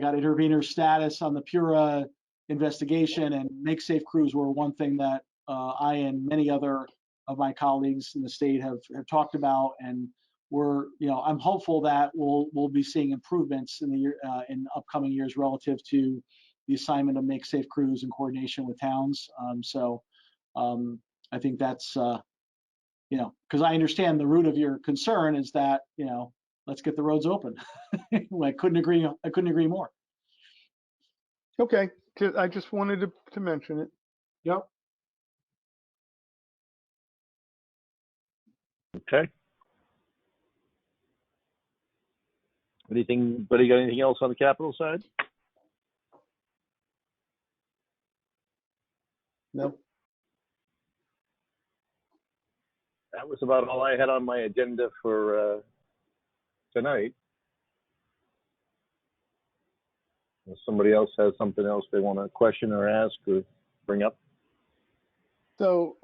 got intervener status on the Pura investigation, and make safe crews were one thing that I and many other of my colleagues in the state have talked about, and I'm hopeful that we'll be seeing improvements in the year in upcoming years relative to the assignment of make safe crews in coordination with towns. So I think that's because I understand the root of your concern is that, let's get the roads open. I couldn't agree more. Okay, I just wanted to mention it. Yep. Okay. Anybody got anything else on the capital side? No. That was about all I had on my agenda for tonight. If somebody else has something else they want to question or ask or bring up. So,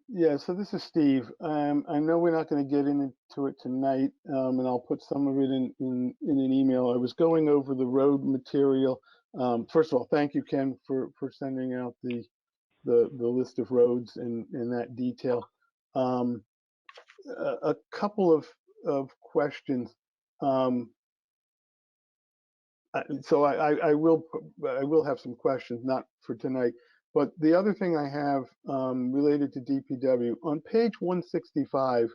yeah, so this is Steve. I know we're not going to get into it tonight, and I'll put some of it in an email. I was going over the road material. First of all, thank you, Ken, for sending out the list of roads in that detail. A couple of questions. So I will have some questions, not for tonight. But the other thing I have related to DPW, on page 165,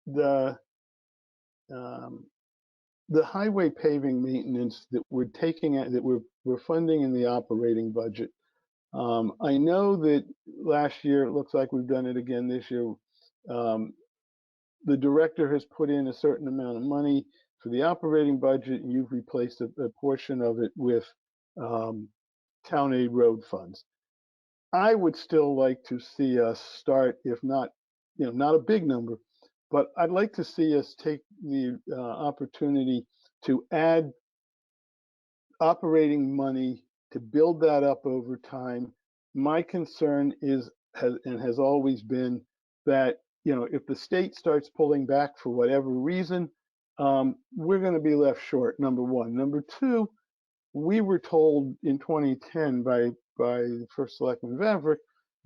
the highway paving maintenance that we're funding in the operating budget. I know that last year, it looks like we've done it again this year. The director has put in a certain amount of money for the operating budget, and you've replaced a portion of it with town aid road funds. I would still like to see us start, if not, not a big number, but I'd like to see us take the opportunity to add operating money to build that up over time. My concern has always been that, if the state starts pulling back for whatever reason, we're going to be left short, number one. Number two, we were told in 2010 by the first selectman Vavrick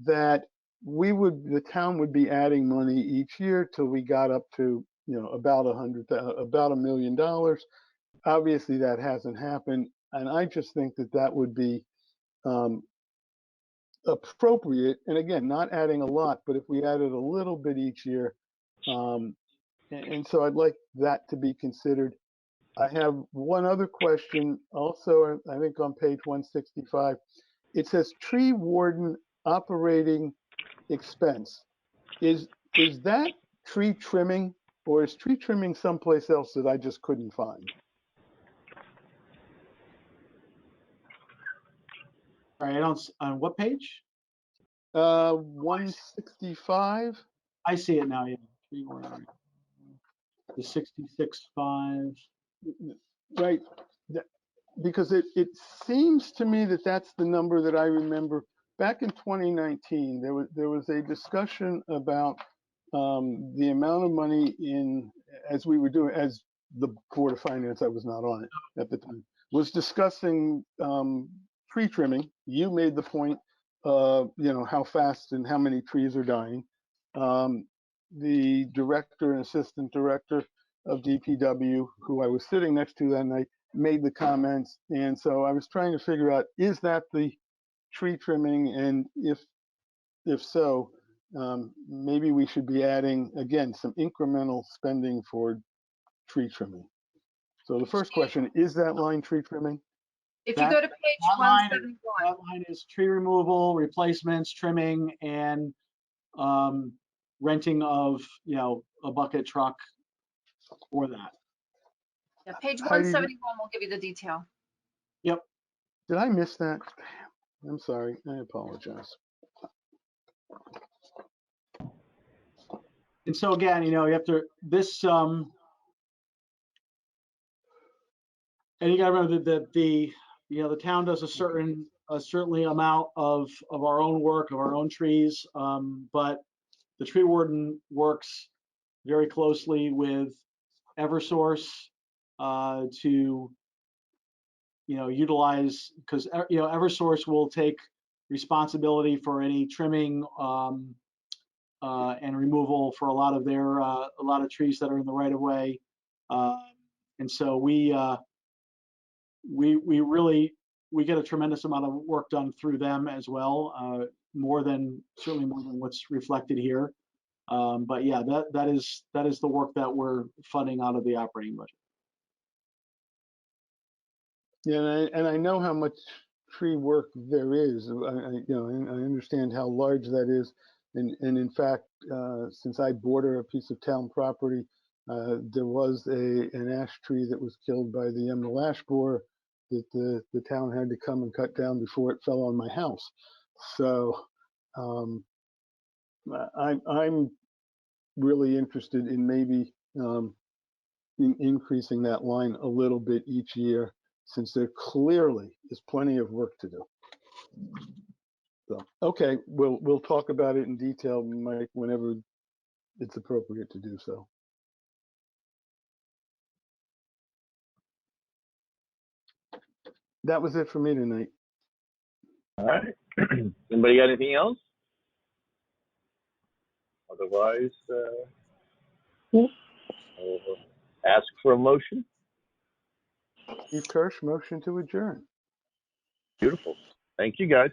that the town would be adding money each year till we got up to, about $1 million. Obviously that hasn't happened. And I just think that would be appropriate. And again, not adding a lot, but if we added a little bit each year. And so I'd like that to be considered. I have one other question also, I think on page 165. It says tree warden operating expense. Is that tree trimming, or is tree trimming someplace else that I just couldn't find? All right, on what page? 165. I see it now, yeah. The 66.5. Right, because it seems to me that that's the number that I remember back in 2019. There was a discussion about the amount of money as the Board of Finance, I was not on it at the time, was discussing tree trimming. You made the point, how fast and how many trees are dying. The director and assistant director of DPW, who I was sitting next to that night, made the comments. And so I was trying to figure out, is that the tree trimming? And if so, maybe we should be adding, again, some incremental spending for tree trimming. So the first question, is that line tree trimming? If you go to page That line 171, is tree removal, replacements, trimming, and renting of, a bucket truck for that. yeah, page Heidi, 171 will give you the detail. Yep. did I miss that? I'm sorry, I apologize. And so again, you have to, and you gotta remember that the town does a certainly amount of our own work, of our own trees, but the tree warden works very closely with Eversource to utilize, because Eversource will take responsibility for any trimming and removal for a lot of trees that are in the right of way, and so we get a tremendous amount of work done through them as well. certainly more than what's reflected here. But yeah, that is the work that we're funding out of the operating budget. Yeah, and I know how much tree work there is. I understand how large that is. And in fact, since I border a piece of town property, there was an ash tree that was killed by the emerald ash borer that the town had to come and cut down before it fell on my house. So I'm really interested in maybe increasing that line a little bit each year, since there clearly is plenty of work to do. So, okay, we'll talk about it in detail, Mike, whenever it's appropriate to do so. That was it for me tonight. All right. Anybody got anything else? Otherwise, I'll ask for a motion. Steve Kirsch, motion to adjourn. Beautiful. Thank you, guys.